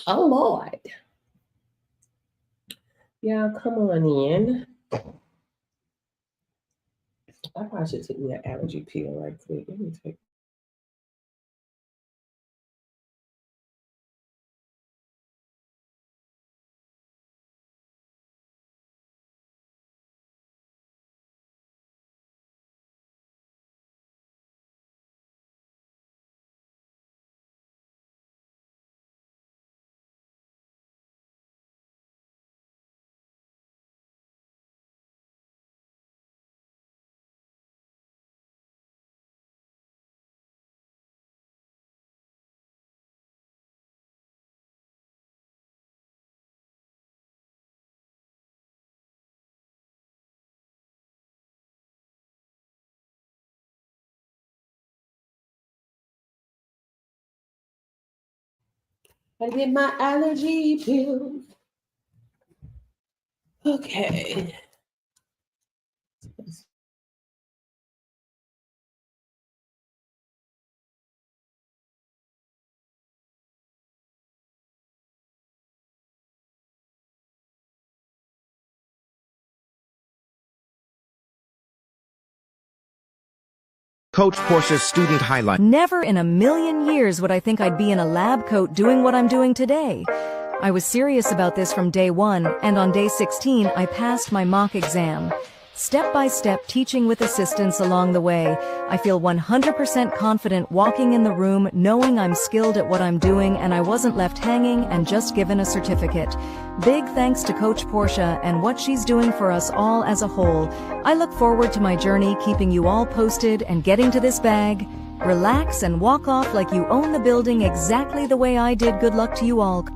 Oh Lord. Y'all come on in. I probably should take me an allergy pill right quick. Let me take. I get my allergy pills. Okay. Coach Portia's student highlight. Never in a million years would I think I'd be in a lab coat doing what I'm doing today. I was serious about this from day one, and on day 16 I passed my mock exam. Step by step, teaching with assistance along the way, I feel 100% confident walking in the room knowing I'm skilled at what I'm doing and I wasn't left hanging and just given a certificate. Big thanks to Coach Portia and what she's doing for us all as a whole. I look forward to my journey, keeping you all posted and getting to this bag. Relax and walk off like you own the building exactly the way I did. Good luck to you all.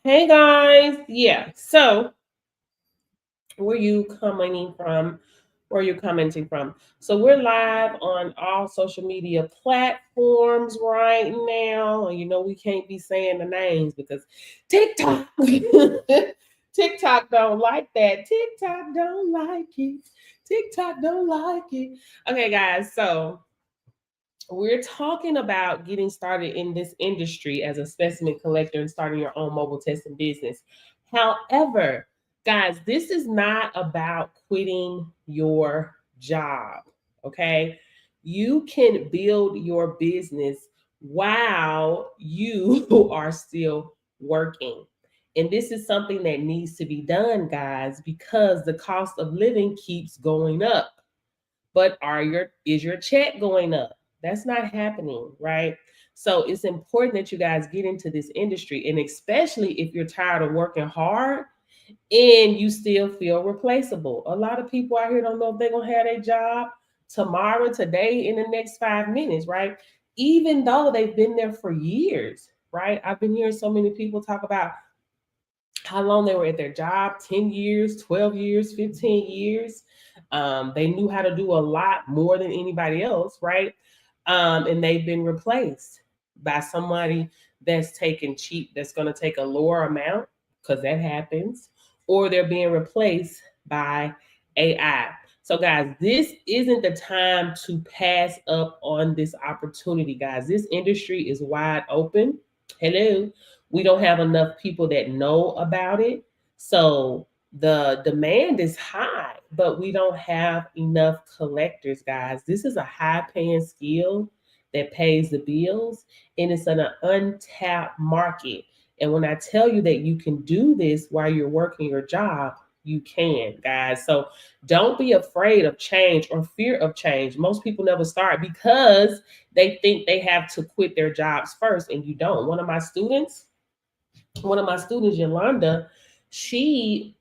Hey guys, yeah. So where you coming from? Where you commenting from? So we're live on all social media platforms right now. And you know we can't be saying the names because TikTok, TikTok don't like that. TikTok don't like it. TikTok don't like it. Okay, guys. So we're talking about getting started in this industry as a specimen collector and starting your own mobile testing business. However, guys, this is not about quitting your job, okay? You can build your business while you are still working. And this is something that needs to be done, guys, because the cost of living keeps going up. But is your check going up? That's not happening, right? So it's important that you guys get into this industry, and especially if you're tired of working hard and you still feel replaceable. A lot of people out here don't know if they're gonna have their job tomorrow, today, in the next 5 minutes, right? Even though they've been there for years, right? I've been hearing so many people talk about how long they were at their job, 10 years, 12 years, 15 years. They knew how to do a lot more than anybody else, right? And they've been replaced by somebody that's taking cheap, that's going to take a lower amount, because that happens, or they're being replaced by AI. So, guys, this isn't the time to pass up on this opportunity, guys. This industry is wide open. Hello. We don't have enough people that know about it. So the demand is high, but we don't have enough collectors, guys. This is a high paying skill that pays the bills, and it's an untapped market. And when I tell you that you can do this while you're working your job, you can, guys. So don't be afraid of change or fear of change. Most people never start because they think they have to quit their jobs first, and you don't. One of my students, Yolanda, she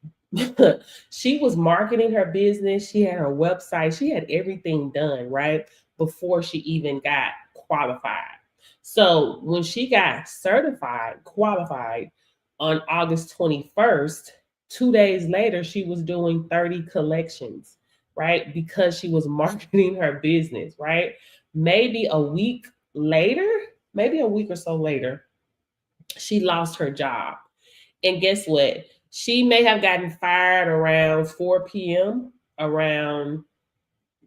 she was marketing her business. She had her website. She had everything done right before she even got qualified. So when she got qualified on August 21st, 2 days later, she was doing 30 collections, right? Because she was marketing her business, right? Maybe a week later, maybe a week or so later, she lost her job. And guess what? She may have gotten fired around 4 p.m., around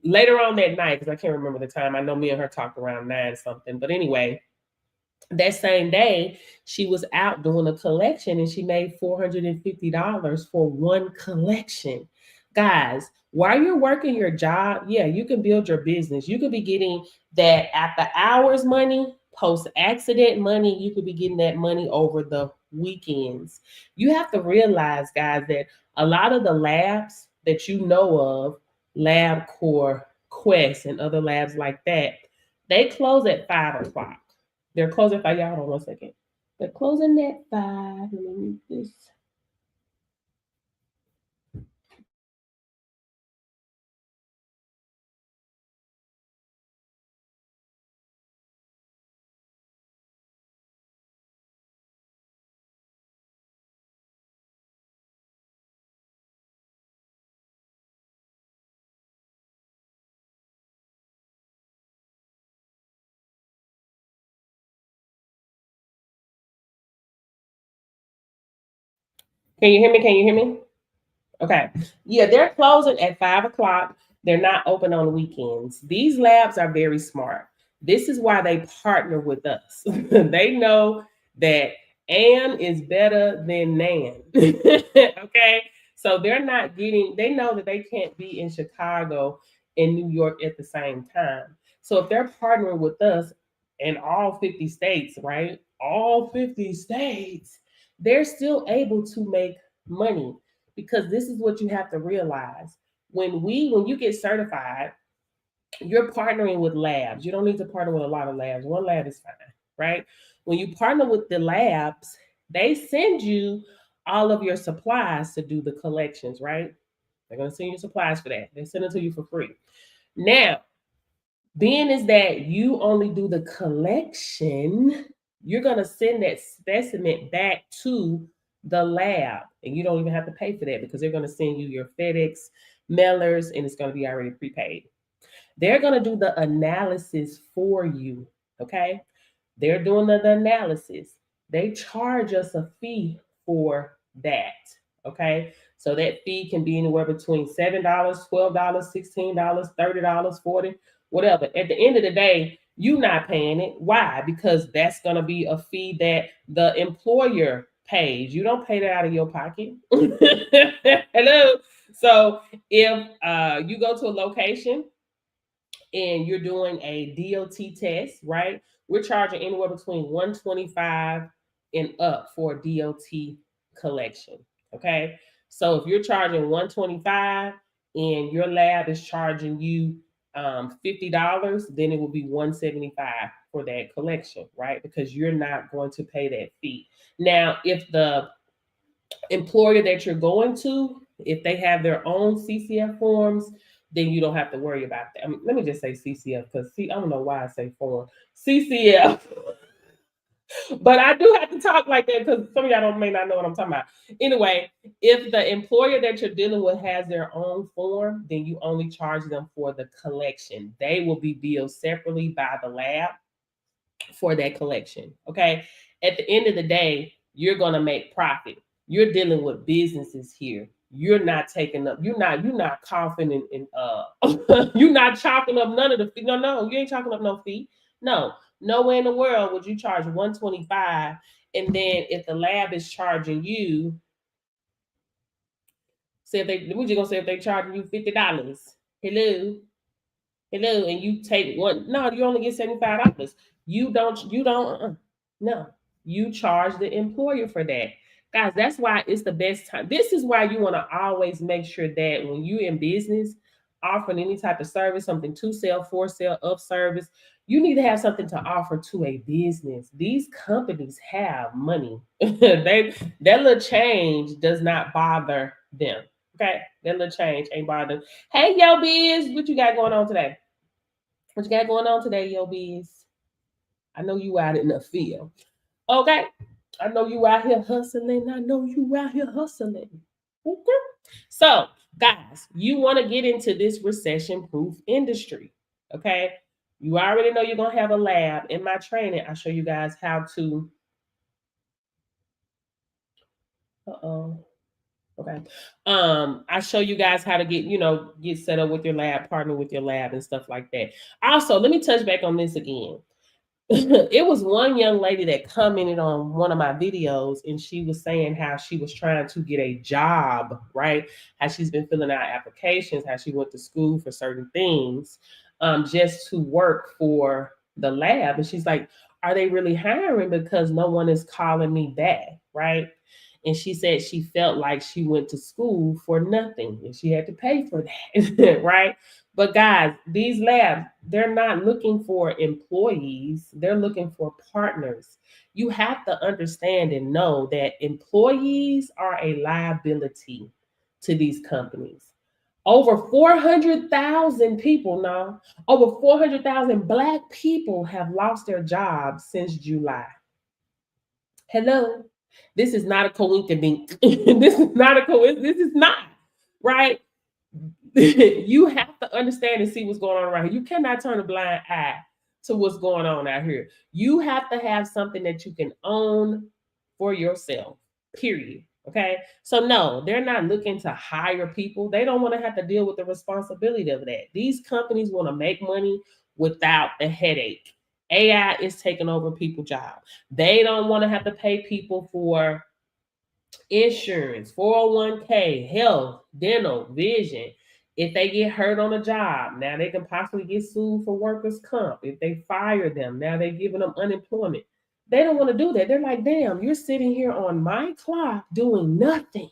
later on that night, because I can't remember the time. I know me and her talked around 9 something. But anyway, that same day, she was out doing a collection and she made $450 for one collection. Guys, while you're working your job, yeah, you can build your business. You could be getting that after hours money, post accident money. You could be getting that money over the weekends. You have to realize, guys, that a lot of the labs that you know of, LabCorp, Quest, and other labs like that, they close at 5 o'clock. They're closing 5. Y'all hold on 1 second. They're closing at 5. Let me mute this. Can you hear me? Can you hear me? Okay. Yeah, they're closing at 5 o'clock. They're not open on weekends. These labs are very smart. This is why they partner with us. They know that Ann is better than Nan. Okay. So they know that they can't be in Chicago and New York at the same time. So if they're partnering with us in all 50 states, right? All 50 states, they're still able to make money, because this is what you have to realize. When you get certified, you're partnering with labs. You don't need to partner with a lot of labs. One lab is fine, right? When you partner with the labs, they send you all of your supplies to do the collections, right? They're going to send you supplies for that. They send it to you for free. Now, being is that you only do the collection, you're going to send that specimen back to the lab, and you don't even have to pay for that because they're going to send you your FedEx mailers and it's going to be already prepaid. They're going to do the analysis for you. Okay. They're doing the analysis. They charge us a fee for that. Okay. So that fee can be anywhere between $7, $12, $16, $30, $40, whatever. At the end of the day, you're not paying it. Why? Because that's going to be a fee that the employer pays. You don't pay that out of your pocket. Hello. So if you go to a location and you're doing a DOT test, right? We're charging anywhere between $125 and up for a DOT collection. Okay. So if you're charging $125 and your lab is charging you $50, then it will be $175 for that collection, right? Because you're not going to pay that fee. Now, if the employer that you're going to, if they have their own CCF forms, then you don't have to worry about that. I mean, let me just say CCF because I don't know why I say form. CCF. But I do have to talk like that because some of y'all may not know what I'm talking about. Anyway, if the employer that you're dealing with has their own form, then you only charge them for the collection. They will be billed separately by the lab for that collection. Okay. At the end of the day, you're going to make profit. You're dealing with businesses here. You're not taking up, you're not coughing and you're not chalking up none of the fee. No, you ain't chalking up no fee. No, nowhere in the world would you charge $125. And then if the lab is charging you, we're just gonna say if they charging you $50. Hello, and you take one, no, you only get $75. No, you charge the employer for that. Guys, that's why it's the best time. This is why you want to always make sure that when you're in business, offering any type of service, something to sell, for sale, of service, you need to have something to offer to a business. These companies have money. That little change does not bother them. Okay, that little change ain't bother them. Hey, yo, biz, what you got going on today? What you got going on today, yo, biz? I know you out in the field. Okay. I know you out here hustling. Okay. So, guys, you want to get into this recession-proof industry. Okay. You already know you're going to have a lab. In my training, I show you guys how to. Okay. I show you guys how to get set up with your lab, partner with your lab and stuff like that. Also, let me touch back on this again. It was one young lady that commented on one of my videos and she was saying how she was trying to get a job, right? How she's been filling out applications, how she went to school for certain things, just to work for the lab. And she's like, are they really hiring? Because no one is calling me back, right? And she said she felt like she went to school for nothing and she had to pay for that, right? But guys, these labs, they're not looking for employees. They're looking for partners. You have to understand and know that employees are a liability to these companies. Over 400,000 people now, over 400,000 Black people have lost their jobs since July. Hello. This is not a coincidence. This is not a coincidence. This is not, right? You have to understand and see what's going on around here. You cannot turn a blind eye to what's going on out here. You have to have something that you can own for yourself, period. Okay. So no, they're not looking to hire people. They don't want to have to deal with the responsibility of that. These companies want to make money without the headache. AI is taking over people's jobs. They don't want to have to pay people for insurance, 401k, health, dental, vision. If they get hurt on a job, now they can possibly get sued for workers' comp. If they fire them, now they're giving them unemployment. They don't want to do that. They're like, damn, you're sitting here on my clock doing nothing.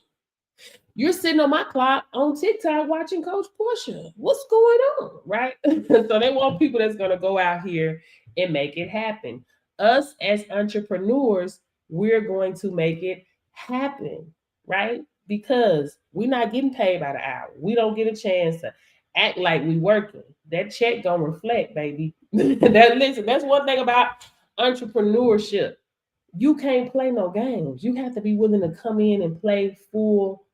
You're sitting on my clock on TikTok watching Coach Portia. What's going on, right? So they want people that's going to go out here and make it happen. Us as entrepreneurs, we're going to make it happen, right? Because we're not getting paid by the hour. We don't get a chance to act like we working. That check gonna reflect, baby. That's one thing about entrepreneurship. you can't play no games. You have to be willing to come in and play full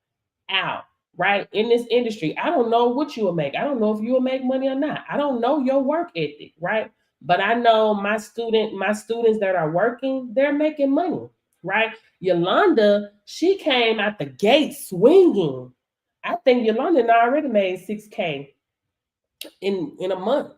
out, right? In this industry, I don't know what you will make. I don't know if you will make money or not. I don't know your work ethic, right? But I know my students that are working, they're making money, right? Yolanda, she came out the gate swinging. I think Yolanda already made 6K in a month,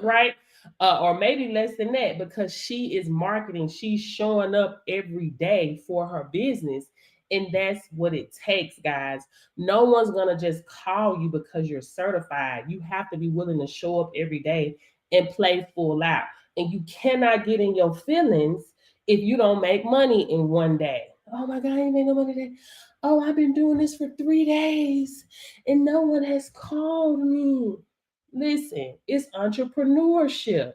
right? Or maybe less than that, because she is marketing. She's showing up every day for her business. And that's what it takes, guys. No one's going to just call you because you're certified. You have to be willing to show up every day and play full out. And you cannot get in your feelings if you don't make money in one day. Oh my God, I ain't made no money today. Oh, I've been doing this for 3 days and no one has called me. Listen, it's entrepreneurship,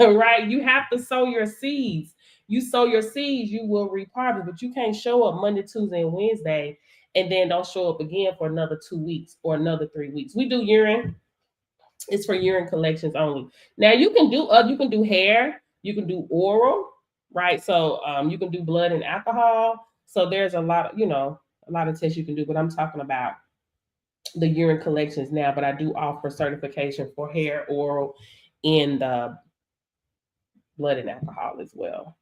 right? You have to sow your seeds. You sow your seeds, you will reap harvest, but you can't show up Monday, Tuesday, and Wednesday and then don't show up again for another 2 weeks or another 3 weeks. We do urine. It's for urine collections only. Now you can do hair, you can do oral, right? So you can do blood and alcohol. So there's a lot of tests you can do, but I'm talking about the urine collections now. But I do offer certification for hair, oral, and blood and alcohol as well.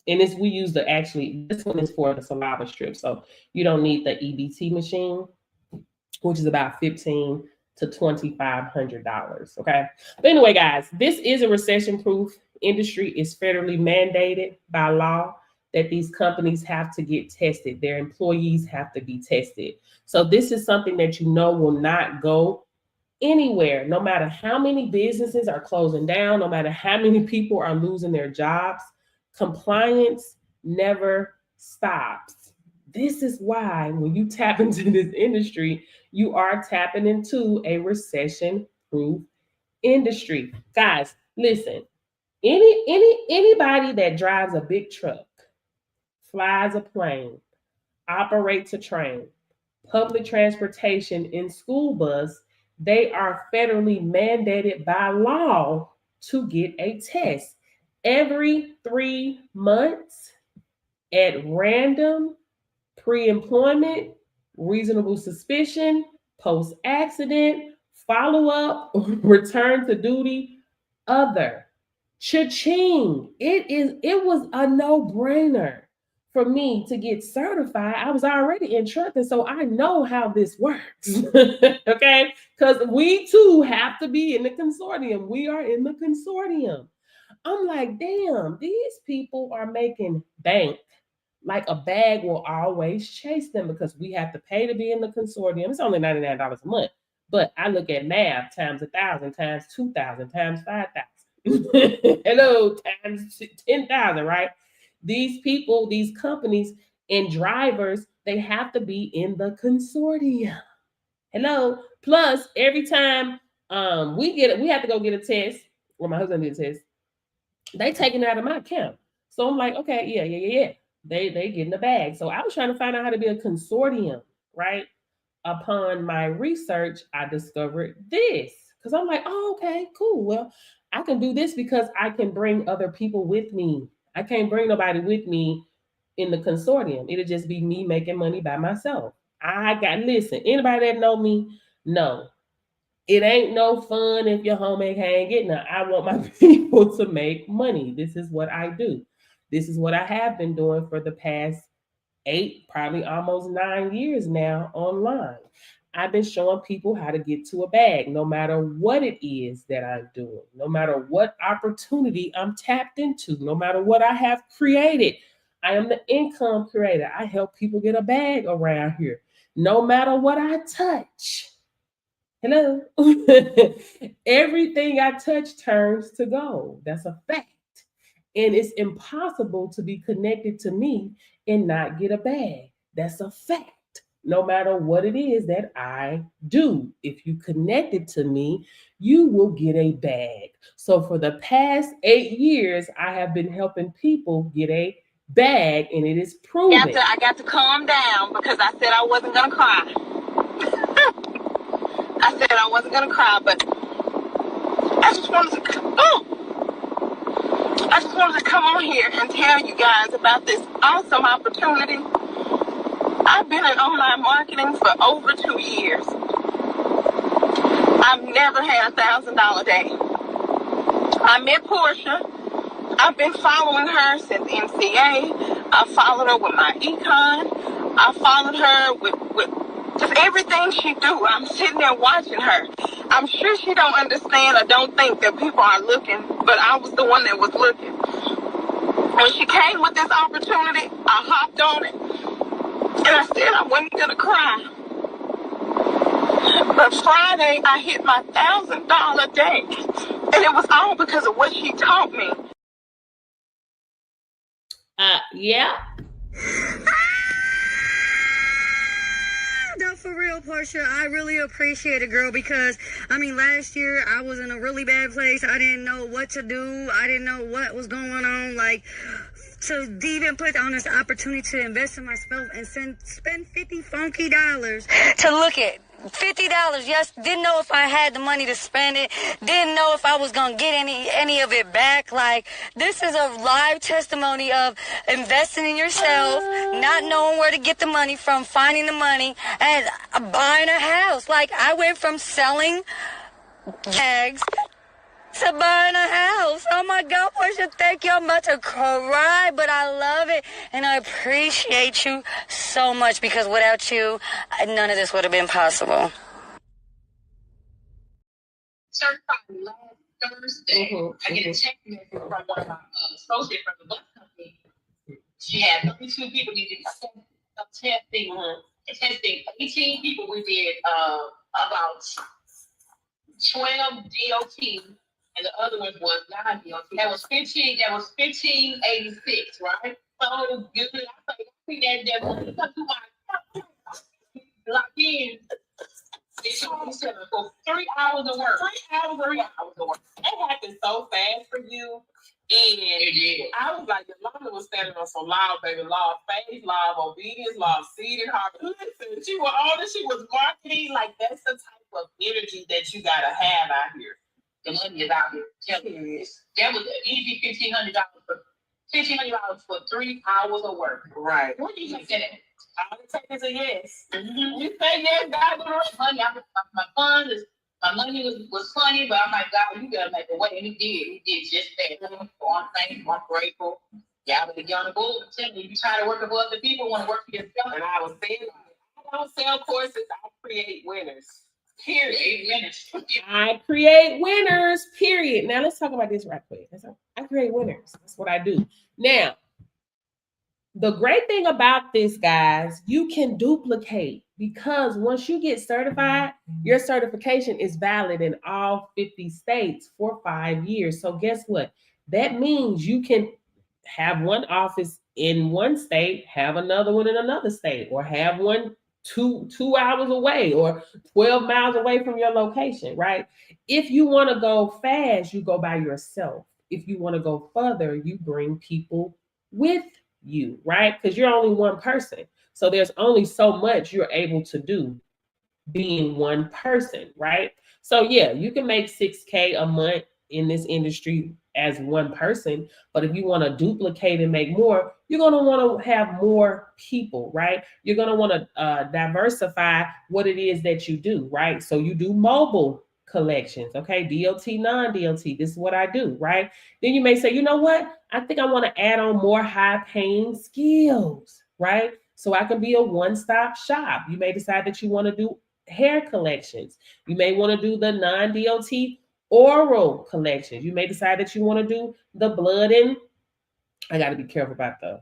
And this one is for the saliva strip, so you don't need the EBT machine, which is about $1,500 to $2,500. Okay. But anyway, guys, this is a recession-proof industry. It's federally mandated by law that these companies have to get tested. Their employees have to be tested. So this is something that will not go anywhere, no matter how many businesses are closing down, no matter how many people are losing their jobs. Compliance never stops. This is why when you tap into this industry, you are tapping into a recession-proof industry. Guys, listen, anybody that drives a big truck, flies a plane, operates a train, public transportation, and school bus, they are federally mandated by law to get a test every 3 months at random, pre-employment, reasonable suspicion, post-accident, follow-up, return to duty, other. Cha-ching. It was a no-brainer for me to get certified. I was already in trucking, so I know how this works. Okay? Because we too have to be in the consortium. We are in the consortium. I'm like, damn, these people are making bank. Like a bag will always chase them because we have to pay to be in the consortium. It's only $99 a month. But I look at math times 1,000 times 2,000 times 5,000. Hello, times 10,000, right? These people, these companies and drivers, they have to be in the consortium. Hello. Plus, every time we have to go get a test, or my husband did a test, they taking it out of my account. So I'm like, okay, yeah. They get in the bag. So I was trying to find out how to be a consortium, right? Upon my research, I discovered this because I'm like, oh, okay, cool. Well, I can do this because I can bring other people with me. I can't bring nobody with me in the consortium. It'll just be me making money by myself. Listen, anybody that know me, know it ain't no fun if your homie can't get none. I want my people to make money. This is what I do. This is what I have been doing for the past 8, probably almost 9 years now online. I've been showing people how to get to a bag, no matter what it is that I'm doing, no matter what opportunity I'm tapped into, no matter what I have created. I am the income creator. I help people get a bag around here, no matter what I touch. Hello. Everything I touch turns to gold. That's a fact. And it's impossible to be connected to me and not get a bag. That's a fact. No matter what it is that I do, if you connected to me, you will get a bag. So for the past 8 years, I have been helping people get a bag, and it is proven. I got to calm down because I said I wasn't going to cry. I said I wasn't going to cry, but I just wanted to, I just wanted to come on here and tell you guys about this awesome opportunity. I've been in online marketing for over 2 years. I've never had a $1,000 day. I met Portia. I've been following her since MCA. I followed her with my econ. I followed her with just everything she do. I'm sitting there watching her. I'm sure she don't understand or don't think that people are looking, but I was the one that was looking. When she came with this opportunity, I hopped on it, and I said I wasn't gonna cry. But Friday, I hit my $1,000 day, and it was all because of what she taught me. Yeah. No, for real, Portia, I really appreciate it, girl, because, I mean, last year I was in a really bad place. I didn't know what to do. I didn't know what was going on. Like, to even put on this opportunity to invest in myself and spend $50 funky dollars to look at. $50, yes, didn't know if I had the money to spend it, didn't know if I was going to get any of it back. Like, this is a live testimony of investing in yourself, not knowing where to get the money from, finding the money, and buying a house. Like, I went from selling bags to buying a house. Oh my God, Portia, thank you. I'm about to cry, but I love it. And I appreciate you so much, because without you, none of this would have been possible. Certified last Thursday, I get a text message from one of my associates from the bus company. She had 32 people needed testing. Testing 18 people. We did about 12 DOT. And the other one was non-DOT. That was 1586, right? So good. I think that money come to my lock in. It's for 3 hours of work. 3 hours of work. It happened so fast for you. And I was like, Yolanda was standing on some law, baby, law of faith, law of obedience, law of seed and harvest. Listen, she was all this, she was marketing. Like, that's the type of energy that you gotta have out here. The money is out here. That was an easy $1,500 for 3 hours of work. Right. What do you think that? All it takes is a yes. Mm-hmm. You say yes, God will run money. My money was funny, but I'm like, God, you gotta make a way. And he did just that. So I'm thankful, I'm grateful. Yeah, but the on the board, you try to work for other people, want to work for yourself. And I was saying, I don't sell courses, I create winners. Period. I create winners, period. Now let's talk about this right quick. I create winners. That's what I do. Now, the great thing about this, guys, you can duplicate, because once you get certified, your certification is valid in all 50 states for 5 years. So guess what? That means you can have one office in one state, have another one in another state, or have one two hours away or 12 miles away from your location, right? If you want to go fast, you go by yourself. If you want to go further, you bring people with you, right? Because you're only one person. So there's only so much you're able to do being one person, right? So yeah, you can make $6K a month in this industry as one person, but if you want to duplicate and make more, you're going to want to have more people, right? You're going to want to diversify what it is that you do, right? So you do mobile collections, okay? DOT, non-DOT, this is what I do, right? Then you may say, you know what? I think I want to add on more high-paying skills, right? So I can be a one-stop shop. You may decide that you want to do hair collections. You may want to do the non-DOT oral collections. You may decide that you want to do the blood and I got to be careful about the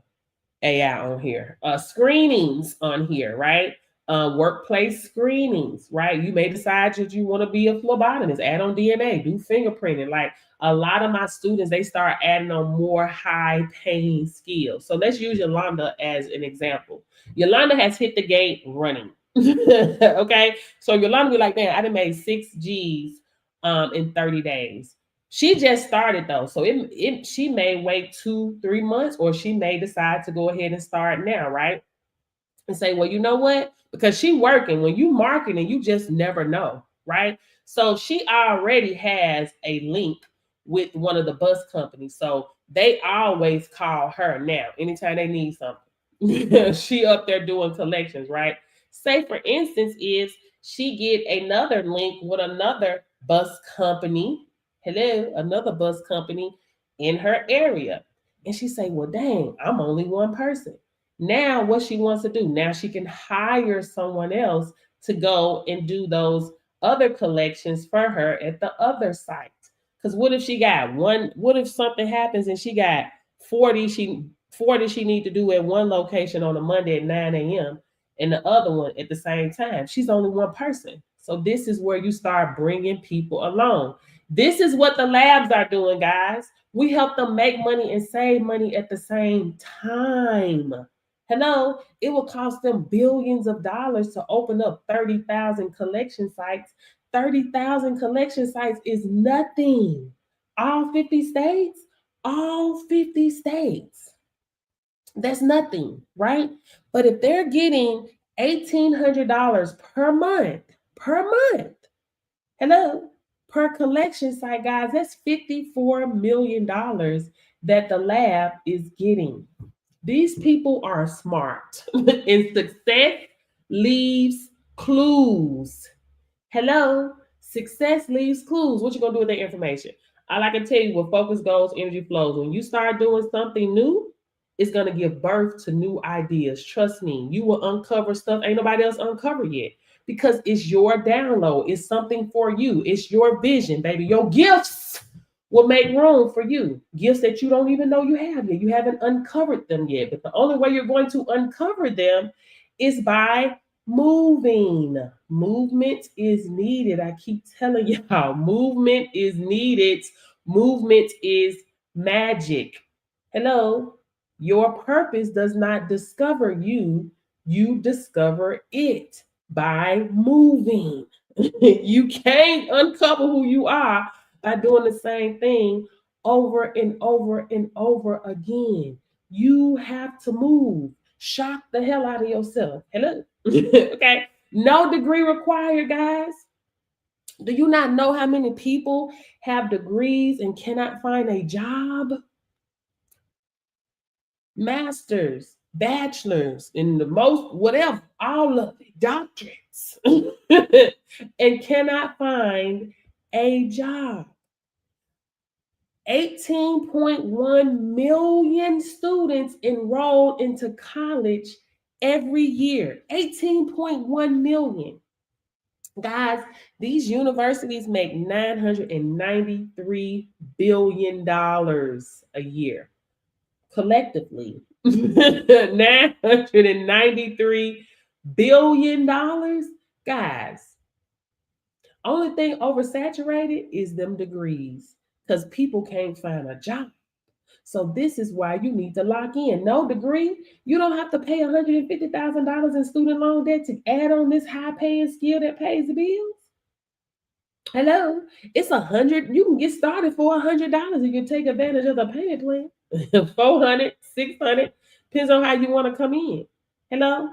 AI on here. Screenings on here, right? Workplace screenings, right? You may decide that you want to be a phlebotomist, add on DNA, do fingerprinting. Like a lot of my students, they start adding on more high-paying skills. So let's use Yolanda as an example. Yolanda has hit the gate running. Okay, so Yolanda be like, man, I done made 6 G's in 30 days. She just started though, so she may wait 2-3 months, or she may decide to go ahead and start now, right? And say, well, you know what? Because she working. When you marketing, you just never know, right? So she already has a link with one of the bus companies. So They always call her now, anytime they need something. She up there doing collections, right? Say for instance, is she get another link with another bus company. Hello, another bus company in her area. And she say, well, dang, I'm only one person. Now what she wants to do, now she can hire someone else to go and do those other collections for her at the other site. Because what if she got one, what if something happens and she got 40 she need to do at one location on a Monday at 9 a.m. and the other one at the same time. She's only one person. So this is where you start bringing people along. This is what the labs are doing, guys. We help them make money and save money at the same time. Hello, it will cost them billions of dollars to open up 30,000 collection sites. 30,000 collection sites is nothing. All 50 states, all 50 states. That's nothing, right? But if they're getting $1,800 per month, hello, per collection site, guys, that's $54 million that the lab is getting. These people are smart, and success leaves clues. Hello, success leaves clues. What you gonna do with that information? All I can tell you, what focus goes, energy flows. When you start doing something new, it's gonna give birth to new ideas. Trust me, you will uncover stuff ain't nobody else uncovered yet, because it's your download. It's something for you. It's your vision, baby. Your gifts will make room for you. Gifts that you don't even know you have yet. You haven't uncovered them yet. But the only way you're going to uncover them is by moving. Movement is needed. I keep telling y'all, movement is needed. Movement is magic. Hello, your purpose does not discover you, you discover it by moving. You can't uncover who you are by doing the same thing over and over and over again. You have to move. Shock the hell out of yourself. Hello. Okay. No degree required, guys. Do you not know how many people have degrees and cannot find a job? Masters, bachelors, in the most, whatever, all of it, doctorates, and cannot find a job. 18.1 million students enroll into college every year. 18.1 million. Guys, these universities make $993 billion a year. Collectively, $993 billion. Guys, only thing oversaturated is them degrees, because people can't find a job. So this is why you need to lock in. No degree, you don't have to pay $150,000 in student loan debt to add on this high-paying skill that pays the bills. Hello, it's $100. You can get started for $100 if you take advantage of the payment plan. $400, $600, depends on how you want to come in. Hello,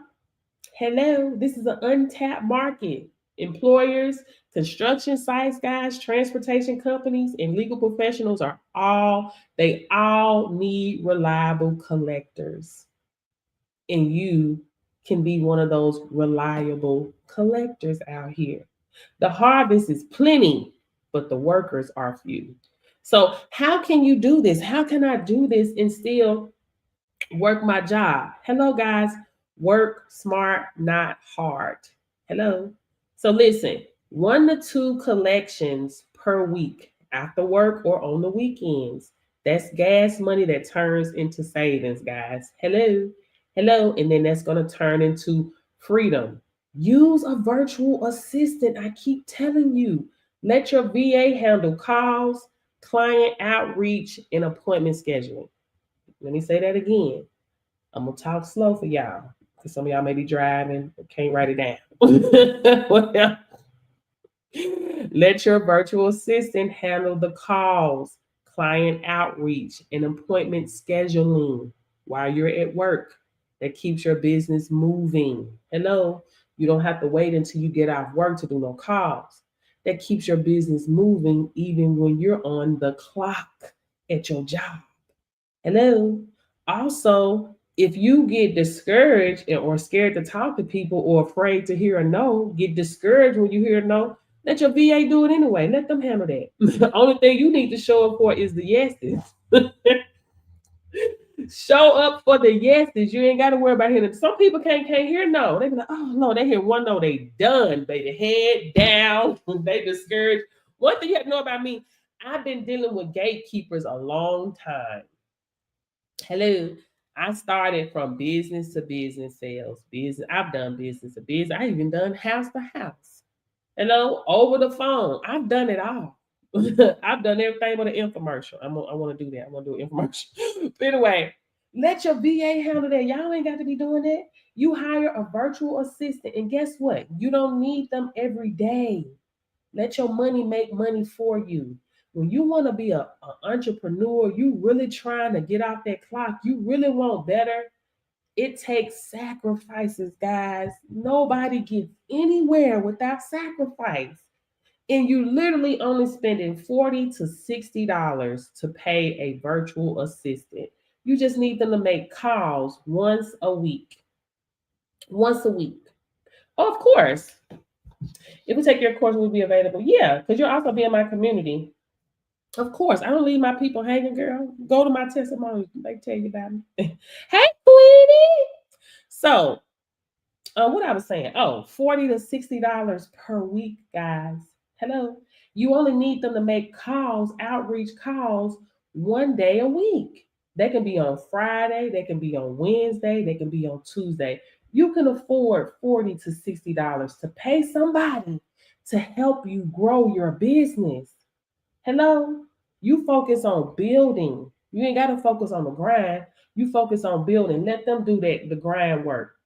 this is an untapped market. Employers, construction sites, guys, transportation companies, and legal professionals they all need reliable collectors. And you can be one of those reliable collectors out here. The harvest is plenty, but the workers are few. So how can you do this? How can I do this and still work my job? Hello, guys. Work smart, not hard. Hello. So listen, 1 to 2 collections per week after work or on the weekends. That's gas money that turns into savings, guys. Hello. And then that's going to turn into freedom. Use a virtual assistant. I keep telling you, let your VA handle calls, client outreach, and appointment scheduling. Let me say that again. I'm going to talk slow for y'all, because some of y'all may be driving and can't write it down. Well, let your virtual assistant handle the calls, client outreach, and appointment scheduling while you're at work. That keeps your business moving. Hello, you don't have to wait until you get off work to do no calls. That keeps your business moving even when you're on the clock at your job. Hello. Also, if you get discouraged or scared to talk to people or afraid to hear a no, get discouraged when you hear a no, let your VA do it anyway. Let them handle that. The only thing you need to show up for is the yeses. Show up for the yeses. You ain't got to worry about hearing. Some people can't hear no. They be like, oh no, they hear one no, they done, baby. Head down. They discouraged. One thing you have to know about me, I've been dealing with gatekeepers a long time. Hello. I started from business to business sales. Business. I've done business to business. I even done house to house. Hello, over the phone. I've done it all. I've done everything but an infomercial. I want to do that. I want to do an infomercial. But anyway, let your VA handle that. Y'all ain't got to be doing that. You hire a virtual assistant, and guess what? You don't need them every day. Let your money make money for you. When you want to be an entrepreneur, you really trying to get off that clock. You really want better. It takes sacrifices, guys. Nobody gets anywhere without sacrifice. And you literally only spending $40 to $60 to pay a virtual assistant. You just need them to make calls once a week. Once a week. Oh, of course. If we take your course, we'll be available. Yeah, because you'll also be in my community. Of course. I don't leave my people hanging, girl. Go to my testimony. They tell you about me. Hey, Queenie. So, what I was saying, $40 to $60 per week, guys. Hello. You only need them to make calls, outreach calls, one day a week. They can be on Friday, they can be on Wednesday, they can be on Tuesday. You can afford $40 to $60 to pay somebody to help you grow your business. Hello. You focus on building. You ain't got to focus on the grind. You focus on building. Let them do the grind work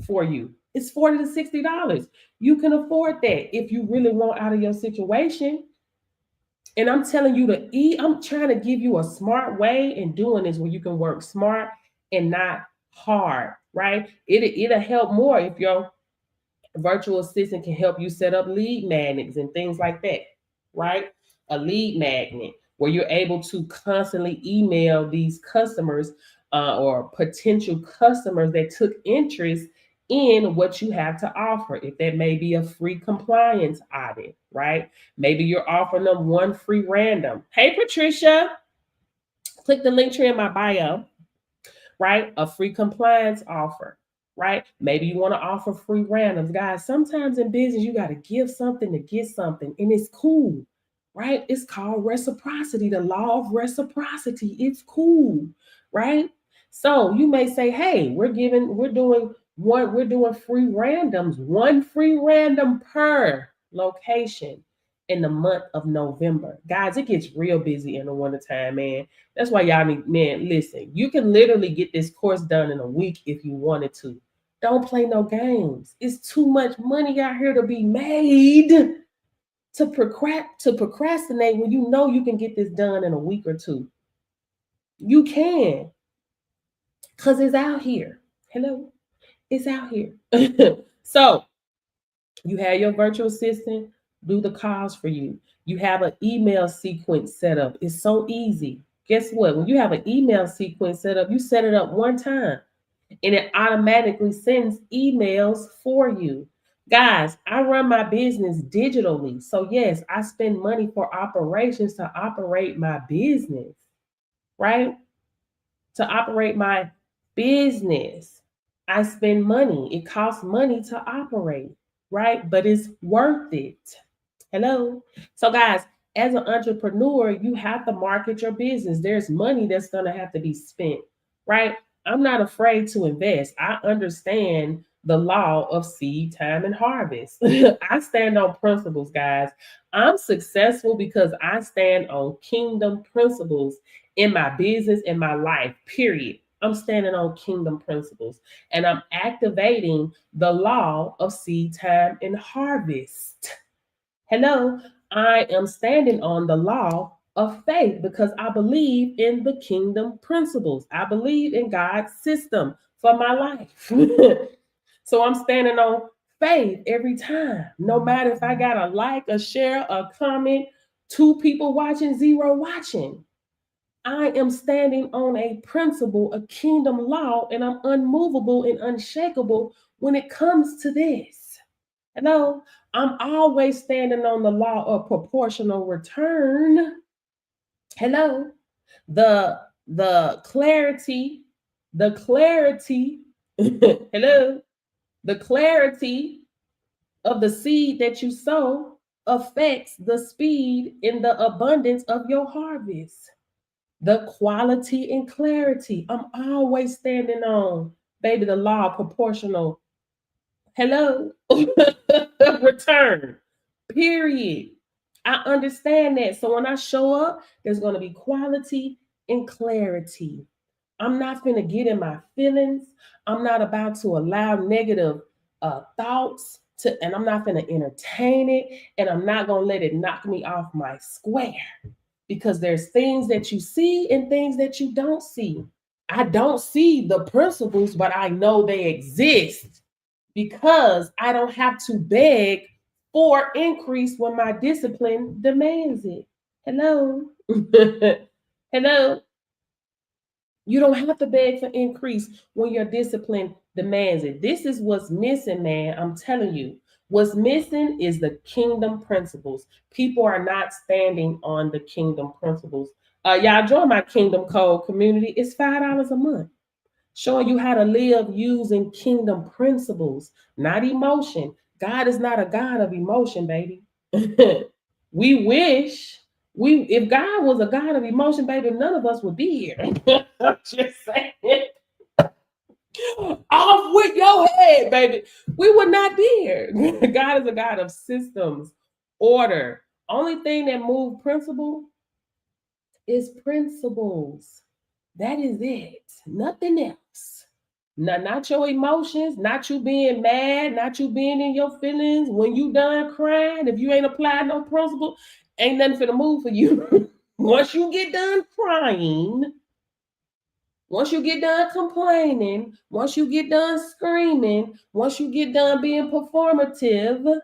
for you. It's $40 to $60. You can afford that if you really want out of your situation. And I'm telling you I'm trying to give you a smart way in doing this where you can work smart and not hard, right? It'll help more if your virtual assistant can help you set up lead magnets and things like that, right? A lead magnet where you're able to constantly email these customers or potential customers that took interest in what you have to offer. If that may be a free compliance audit, right? Maybe you're offering them one free random. Hey, Patricia, click the link tree in my bio, right? A free compliance offer, right? Maybe you want to offer free randoms. Guys, sometimes in business, you got to give something to get something, and it's cool, right? It's called reciprocity, the law of reciprocity. It's cool, right? So you may say, hey, we're doing free randoms, one free random per location in the month of November. Guys, it gets real busy in the wintertime, man. That's why y'all need, man, listen, you can literally get this course done in a week if you wanted to. Don't play no games. It's too much money out here to be made to procrastinate when you know you can get this done in a week or two. You can. Because it's out here. Hello? It's out here. So you have your virtual assistant do the calls for you. You have an email sequence set up. It's so easy. Guess what? When you have an email sequence set up, you set it up one time and it automatically sends emails for you. Guys, I run my business digitally. So yes, I spend money for operations to operate my business, right? To operate my business. I spend money. It costs money to operate, right? But it's worth it. Hello. So guys, as an entrepreneur, you have to market your business. There's money that's going to have to be spent, right? I'm not afraid to invest. I understand the law of seed time and harvest. I stand on principles, guys. I'm successful because I stand on kingdom principles in my business, in my life, period. I'm standing on kingdom principles and I'm activating the law of seed time and harvest. Hello, I am standing on the law of faith because I believe in the kingdom principles. I believe in God's system for my life. So I'm standing on faith every time, no matter if I got a like, a share, a comment, 2 people watching, 0 watching. I am standing on a principle, a kingdom law, and I'm unmovable and unshakable when it comes to this. Hello, I'm always standing on the law of proportional return. Hello, the clarity, hello, the clarity of the seed that you sow affects the speed and the abundance of your harvest. The quality and clarity. I'm always standing on, baby, the law of proportional. Hello, return. Period. I understand that. So when I show up, there's going to be quality and clarity. I'm not going to get in my feelings. I'm not about to allow negative thoughts to, and I'm not going to entertain it. And I'm not going to let it knock me off my square, because there's things that you see and things that you don't see. I don't see the principles, but I know they exist because I don't have to beg for increase when my discipline demands it. Hello. Hello. You don't have to beg for increase when your discipline demands it. This is what's missing, man. I'm telling you. What's missing is the kingdom principles. People are not standing on the kingdom principles. Y'all join my Kingdom Code community. It's $5 a month, showing you how to live using kingdom principles, not emotion. God is not a God of emotion, baby. We wish if God was a God of emotion, baby, none of us would be here. I'm just saying. Off with your head, baby. We would not be here. God is a God of systems, order. Only thing that moves principle is principles. That is it. Nothing else. Not your emotions, not you being mad, not you being in your feelings. When you done crying, if you ain't applied no principle, ain't nothing for the move for you. Once you get done crying, once you get done complaining, once you get done screaming, once you get done being performative,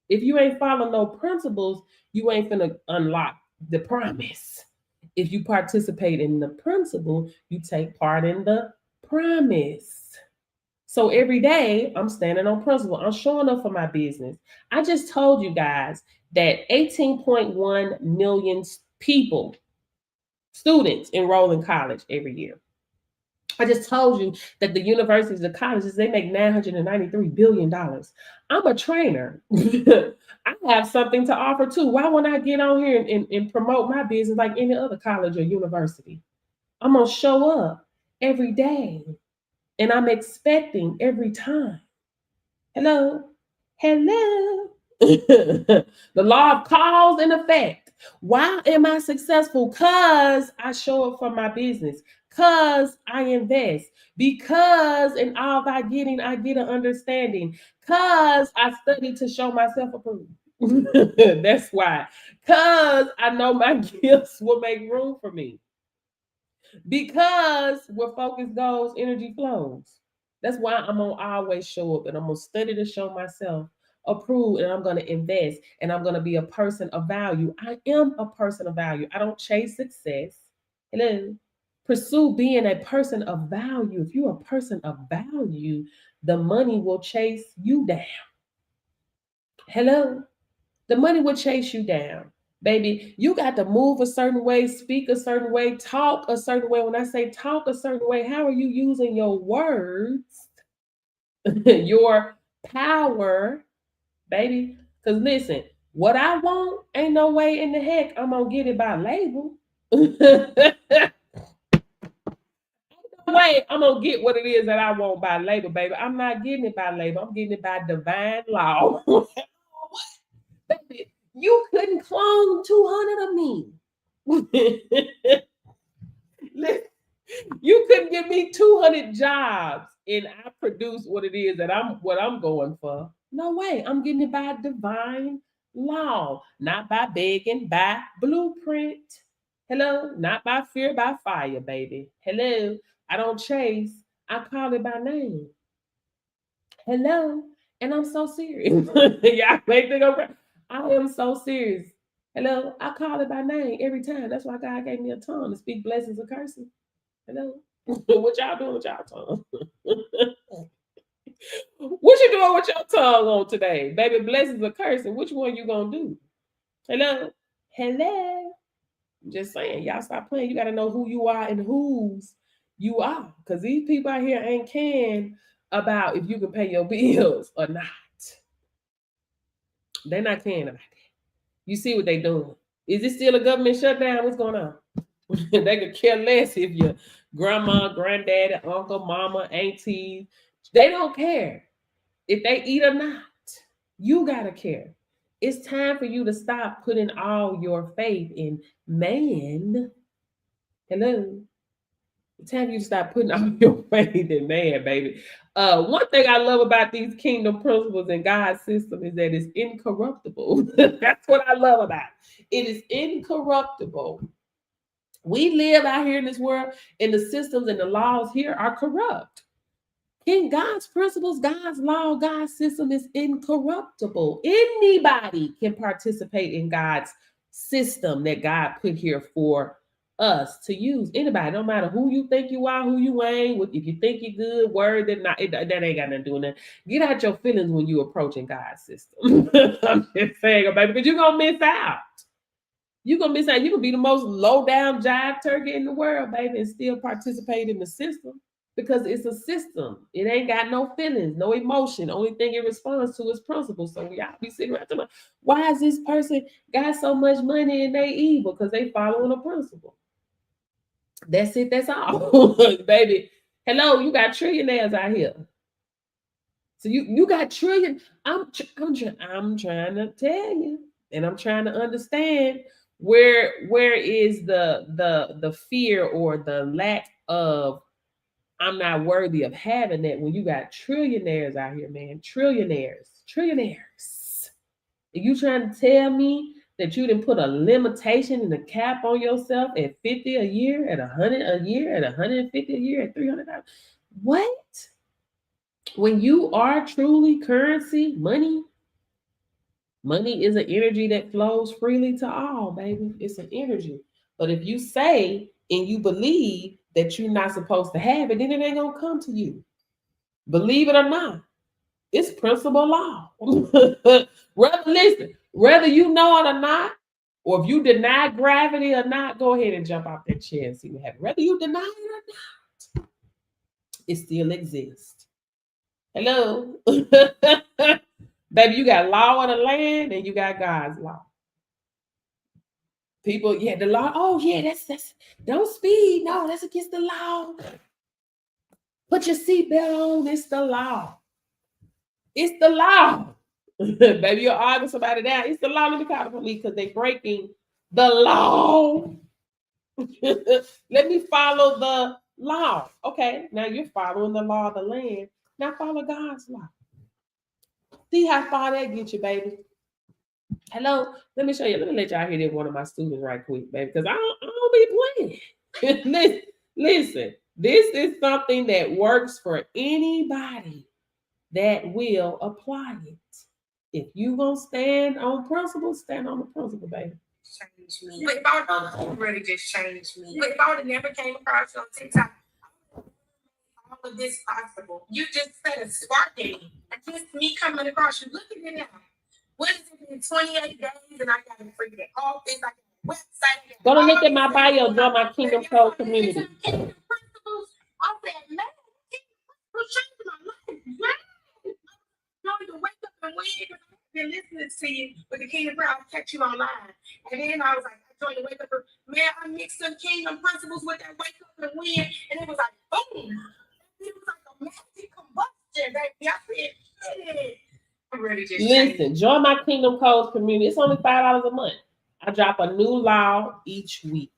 if you ain't following no principles, you ain't finna unlock the promise. If you participate in the principle, you take part in the promise. So every day I'm standing on principle. I'm showing up for my business. I just told you guys that 18.1 million people, students, enroll in college every year. I just told you that the universities, the colleges, they make $993 billion. I'm a trainer. I have something to offer too. Why won't I get on here and promote my business like any other college or university? I'm going to show up every day, and I'm expecting every time. Hello? Hello? The law of cause and effect. Why am I successful? Because I show up for my business. Because I invest. Because in all thy getting, I get an understanding. Because I study to show myself approved. That's why. Because I know my gifts will make room for me. Because where focus goes, energy flows. That's why I'm going to always show up, and I'm going to study to show myself approved, and I'm going to invest, and I'm going to be a person of value. I am a person of value. I don't chase success. Hello. Pursue being a person of value. If you're a person of value, the money will chase you down. Hello. The money will chase you down. Baby, you got to move a certain way, speak a certain way, talk a certain way. When I say talk a certain way, how are you using your words, your power, baby? Because listen, what I want, ain't no way in the heck I'm going to get it by label. Ain't no way I'm going to get what it is that I want by label, baby. I'm not getting it by label. I'm getting it by divine law. Baby, you couldn't clone 200 of me. You couldn't give me 200 jobs and I produce what it is that I'm going for. No way. I'm getting it by divine law, not by begging, by blueprint. Hello, not by fear, by fire, baby. Hello, I don't chase. I call it by name. Hello, and I'm so serious. Y'all may think I am so serious. Hello, I call it by name every time. That's why God gave me a tongue to speak blessings and curses. Hello, what y'all doing with y'all tongue? What you doing with your tongue on today, baby? Blessings or cursing? Which one you gonna do? Hello, hello. I'm just saying, y'all stop playing. You got to know who you are and whose you are, because these people out here ain't caring about if you can pay your bills or not. They're not caring about that. You see what they doing? Is it still a government shutdown? What's going on? They could care less if your grandma, granddaddy, uncle, mama, auntie. They don't care if they eat or not. You gotta care. It's time for you to stop putting all your faith in man. Hello. It's time for you to stop putting all your faith in man, baby. One thing I love about these kingdom principles and God's system is that it's incorruptible. That's what I love about it. It is incorruptible. We live out here in this world, and the systems and the laws here are corrupt. In God's principles, God's law, God's system is incorruptible. Anybody can participate in God's system that God put here for us to use. Anybody, no matter who you think you are, who you ain't. If you think you're good, word that not, that ain't got nothing to do with that. Get out your feelings when you approaching God's system. I'm just saying, baby, because you're gonna miss out. You're gonna miss out. You can be the most low down jive turkey in the world, baby, and still participate in the system. Because it's a system. It ain't got no feelings, no emotion. Only thing it responds to is principles. So y'all be sitting around talking about, why is this person got so much money and they evil? Because they following a principle. That's it. That's all. Baby, hello, you got trillionaires out here. So you got trillion. I'm trying to tell you, and I'm trying to understand where is the fear or the lack of I'm not worthy of having that when you got trillionaires out here, man. Trillionaires. Are you trying to tell me that you didn't put a limitation and a cap on yourself at 50 a year, at 100 a year, at 150 a year, at $300? What? When you are truly currency, money is an energy that flows freely to all, baby. It's an energy. But if you say and you believe that you're not supposed to have it, then it ain't gonna come to you. Believe it or not, it's principle law. Whether you know it or not, or if you deny gravity or not, go ahead and jump off that chair and see what happens. Whether you deny it or not, it still exists. Hello. Baby, you got law of the land and you got God's law. People, yeah, the law. Oh, yeah, that's don't speed. No, that's against the law. Put your seatbelt on. It's the law. It's the law. Baby, you're arguing somebody down. It's the law. Let me call the police because they're breaking the law. Let me follow the law. Okay, now you're following the law of the land. Now follow God's law. See how far that gets you, baby. Hello, let me show you. Let me let y'all hear this one of my students right quick, baby, because I don't be playing. Listen, this is something that works for anybody that will apply it. If you gonna stand on principle, stand on the principle, baby. Change me. But if I would really just change me. But if I would have never came across you on TikTok, all of this possible. You just set a spark in me. Just me coming across you. Look at it now. What is it in 28 days and I got a freaking office, I got a website. Go to look at my bio, join my Kingdom Code community. Kingdom principles. I said, man, principles changed my life. Man, I'm going to wake up and win because I've been listening to you with the Kingdom Crowd. I catch you online. And then I was like, I joined the wake up. Man, I mixed some Kingdom principles with that wake up and win. And it was like, boom. It was like a massive combustion, baby. I said, hey. Listen, join my Kingdom Codes community. It's only $5 a month. I drop a new law each week.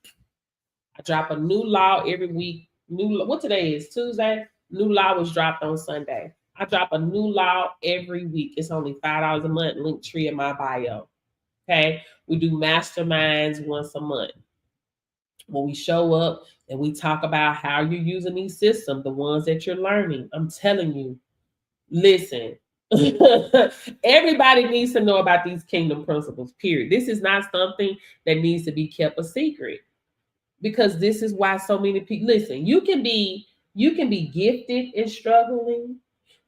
I drop a new law every week. What today is? Tuesday. New law was dropped on Sunday. I drop a new law every week. It's only $5 a month. Link tree in my bio. Okay. We do masterminds once a month. When we show up and we talk about how you're using these systems, the ones that you're learning. I'm telling you, listen. Everybody needs to know about these kingdom principles, period. This is not something that needs to be kept a secret, because this is why so many people, listen, you can be gifted and struggling.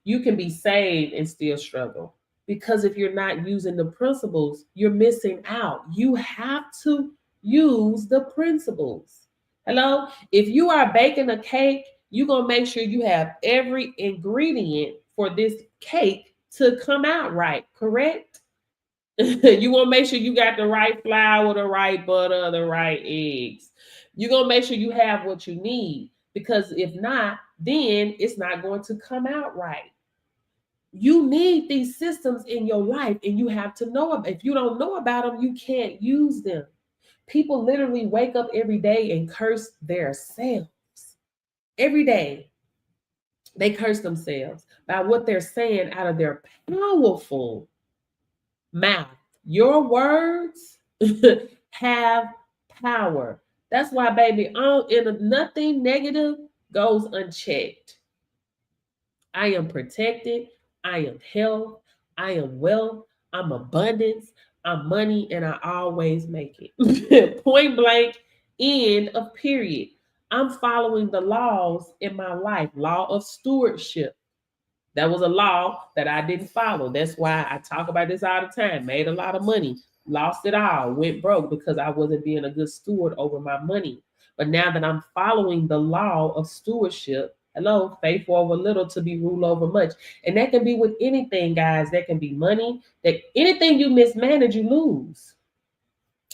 You can be saved and still struggle, because if you're not using the principles, you're missing out. You have to use the principles. Hello? If you are baking a cake, you're going to make sure you have every ingredient for this cake to come out right, correct? You want to make sure you got the right flour, the right butter, the right eggs. You're going to make sure you have what you need, because if not, then it's not going to come out right. You need these systems in your life, and you have to know them. If you don't know about them, you can't use them. People literally wake up every day and curse themselves. Every day, they curse themselves by what they're saying out of their powerful mouth. Your words have power. That's why, baby, nothing negative goes unchecked. I am protected. I am health. I am wealth. I'm abundance. I'm money, and I always make it. Point blank, end of period. I'm following the laws in my life. Law of stewardship. That was a law that I didn't follow. That's why I talk about this all the time. Made a lot of money, lost it all, went broke because I wasn't being a good steward over my money. But now that I'm following the law of stewardship, hello, faithful over little to be ruled over much. And that can be with anything, guys. That can be money. That anything you mismanage, you lose.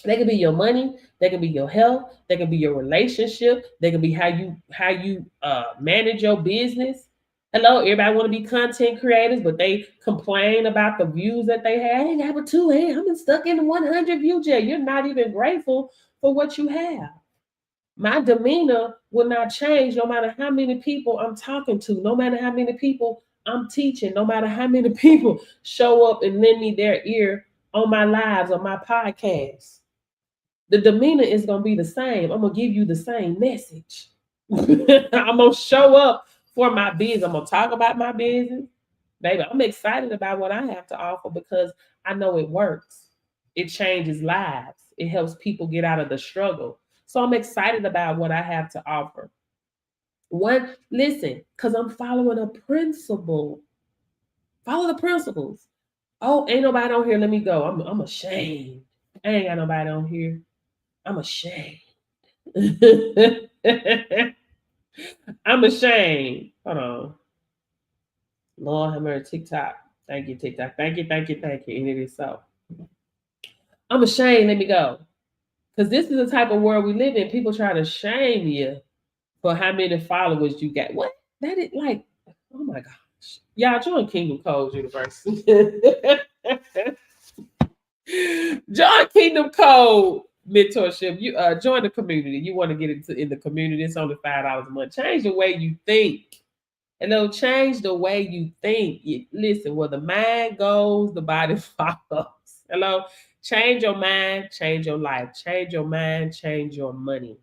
That can be your money. That can be your health. That can be your relationship. That can be how you manage your business. Hello, everybody want to be content creators, but they complain about the views that they have. I ain't got but 2. Hey, I'm stuck in the 100 view jail. You're not even grateful for what you have. My demeanor will not change no matter how many people I'm talking to, no matter how many people I'm teaching, no matter how many people show up and lend me their ear on my lives, on my podcast. The demeanor is going to be the same. I'm going to give you the same message. I'm going to show up for my business. I'm going to talk about my business. Baby, I'm excited about what I have to offer because I know it works. It changes lives. It helps people get out of the struggle. So I'm excited about what I have to offer. Listen, because I'm following a principle. Follow the principles. Oh, ain't nobody on here. Let me go. I'm ashamed. I ain't got nobody on here. I'm ashamed. I'm ashamed. Hold on. Lord have mercy, TikTok. Thank you, TikTok. Thank you. And it is so. I'm ashamed. Let me go. Because this is the type of world we live in. People try to shame you for how many followers you got. What? That is like, oh my gosh. Y'all join Kingdom Codes University. Join Kingdom Code Mentorship. You join the community. You want to get in the community. It's only $5 a month. Change the way you think. And they'll change the way you think. Listen, where the mind goes, the body follows. Hello? Change your mind, change your life. Change your mind, change your money.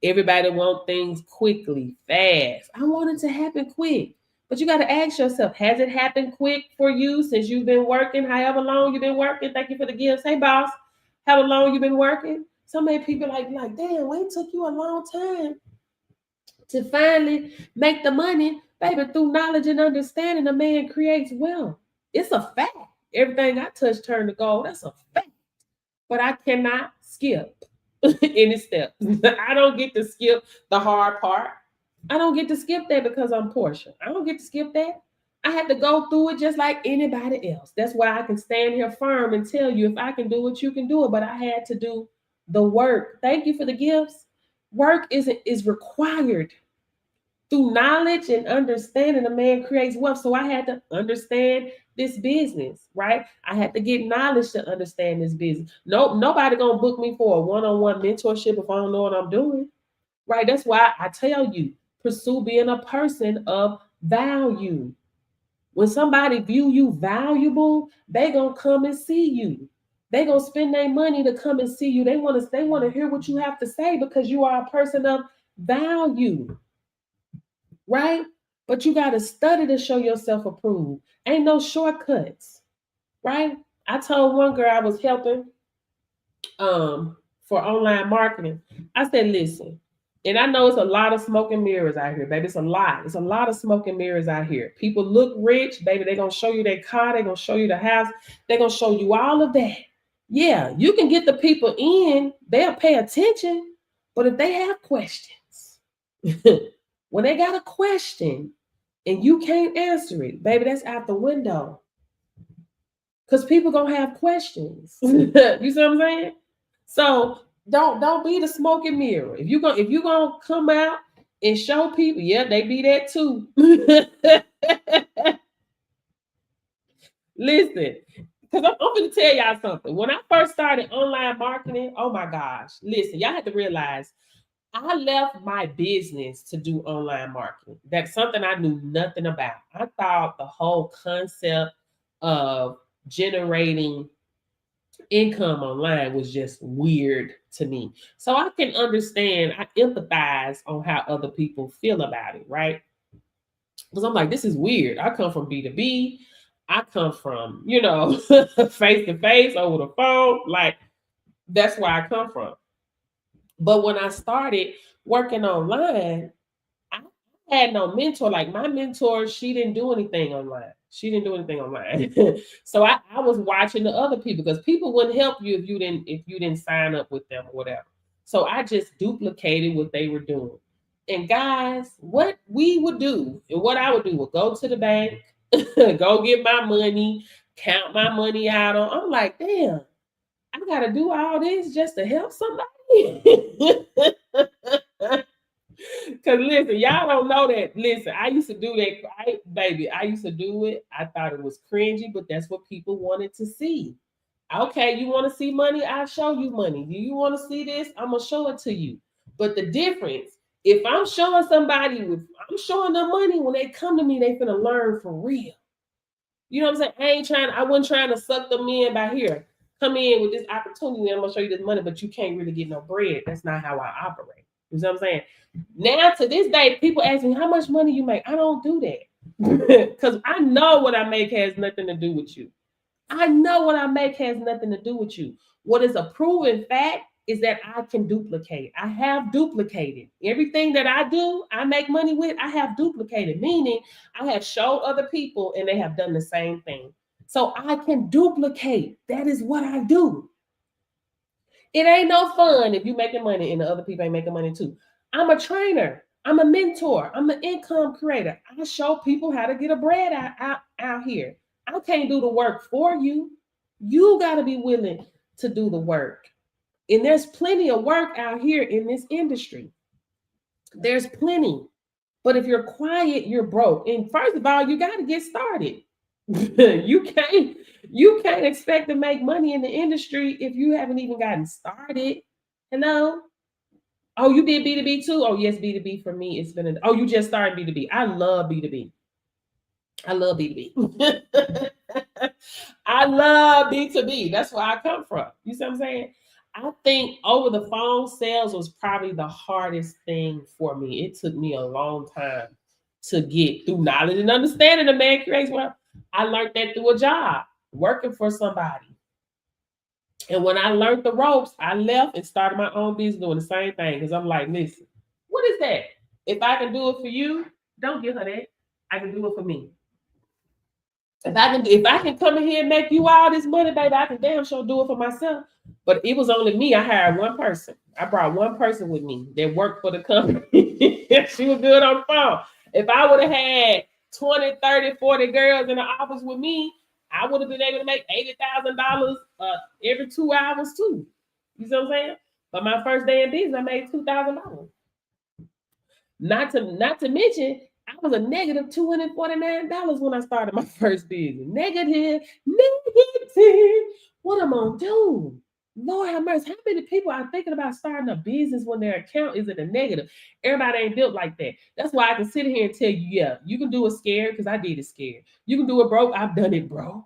Everybody wants things quickly, fast. I want it to happen quick. But you got to ask yourself, has it happened quick for you since you've been working, however long you've been working? Thank you for the gifts. Hey, boss, how long you been working? So many people like, damn, it took you a long time to finally make the money. Baby, through knowledge and understanding, a man creates wealth. It's a fact. Everything I touch turned to gold. That's a fact. But I cannot skip any steps. I don't get to skip the hard part. I don't get to skip that because I'm Portia. I don't get to skip that. I had to go through it just like anybody else. That's why I can stand here firm and tell you if I can do it, you can do it. But I had to do the work. Thank you for the gifts. Work is required. Through knowledge and understanding, a man creates wealth. So I had to understand this business, right? I had to get knowledge to understand this business. Nobody gonna book me for a one-on-one mentorship if I don't know what I'm doing, right? That's why I tell you, pursue being a person of value. When somebody view you valuable, they gonna come and see you. They gonna spend their money to come and see you. They want to hear what you have to say because you are a person of value. Right? But you got to study to show yourself approved. Ain't no shortcuts, right? I told one girl I was helping for online marketing. I said, listen, and I know it's a lot of smoke and mirrors out here, baby. It's a lot. It's a lot of smoke and mirrors out here. People look rich, baby. They're going to show you their car. They're going to show you the house. They're going to show you all of that. Yeah, you can get the people in. They'll pay attention. But if they have questions, when they got a question and you can't answer it, baby, that's out the window. Because people going to have questions. You see what I'm saying? So don't be the smoke and mirror. If you're gonna come out and show people, yeah, they be that too. Listen, because I'm gonna tell y'all something. When I first started online marketing, oh my gosh, listen, y'all have to realize I left my business to do online marketing. That's something I knew nothing about. I thought the whole concept of generating income online was just weird to me. So I can understand, I empathize on how other people feel about it, right? Because I'm like, this is weird. I come from B2B. I come from, face to face over the phone. Like, that's where I come from. But when I started working online, I had no mentor. Like my mentor, she didn't do anything online. So I was watching the other people because people wouldn't help you if you didn't sign up with them or whatever. So I just duplicated what they were doing. And guys, what we would do and what I would do would go to the bank, go get my money, count my money out on. I'm like, damn, I gotta do all this just to help somebody. Because listen, y'all don't know that. Listen, I used to do that, baby. I used to do it. I thought it was cringy, but that's what people wanted to see. Okay, you want to see money? I'll show you money. Do you want to see this? I'm gonna show it to you. But the difference, if I'm showing somebody I'm showing them money, when they come to me, they finna learn for real. You know what I'm saying? I wasn't trying to suck them in by here. Come in with this opportunity, and I'm gonna show you this money, but you can't really get no bread. That's not how I operate. You know what I'm saying? Now to this day, people ask me how much money you make. I don't do that because I know what I make has nothing to do with you. I know what I make has nothing to do with you. What is a proven fact is that I can duplicate. I have duplicated everything that I do. I make money with. I have duplicated, meaning I have showed other people and they have done the same thing. So I can duplicate. That is what I do. It ain't no fun if you making money and the other people ain't making money too. I'm a trainer. I'm a mentor. I'm an income creator. I show people how to get a bread out here. I can't do the work for you. You got to be willing to do the work. And there's plenty of work out here in this industry. There's plenty. But if you're quiet, you're broke. And first of all, you got to get started. You can't expect to make money in the industry if you haven't even gotten started. Hello? Oh, you did B2B too? Oh, yes, B2B for me. It's been oh, you just started B2B. I love B2B. I love B2B. I love B2B. That's where I come from. You see what I'm saying? I think over the phone sales was probably the hardest thing for me. It took me a long time to get through knowledge and understanding the man creates wealth. I learned that through a job, working for somebody. And when I learned the ropes, I left and started my own business doing the same thing. Because I'm like, listen, what is that? If I can do it for you, don't give her that. I can do it for me. If I can come in here and make you all this money, baby, I can damn sure do it for myself. But it was only me. I hired one person. I brought one person with me that worked for the company. She was good on the phone. If I would have had 20, 30, 40 girls in the office with me, I would have been able to make $80,000 every 2 hours too. You see what I'm saying? But my first day in business, I made $2,000. Not to mention, I was a negative $249 when I started my first business. Negative. What am I gonna do? Lord have mercy. How many people are thinking about starting a business when their account is at a negative? Everybody ain't built like that. That's why I can sit here and tell you, yeah, you can do it scared because I did it scared. You can do it broke. I've done it broke.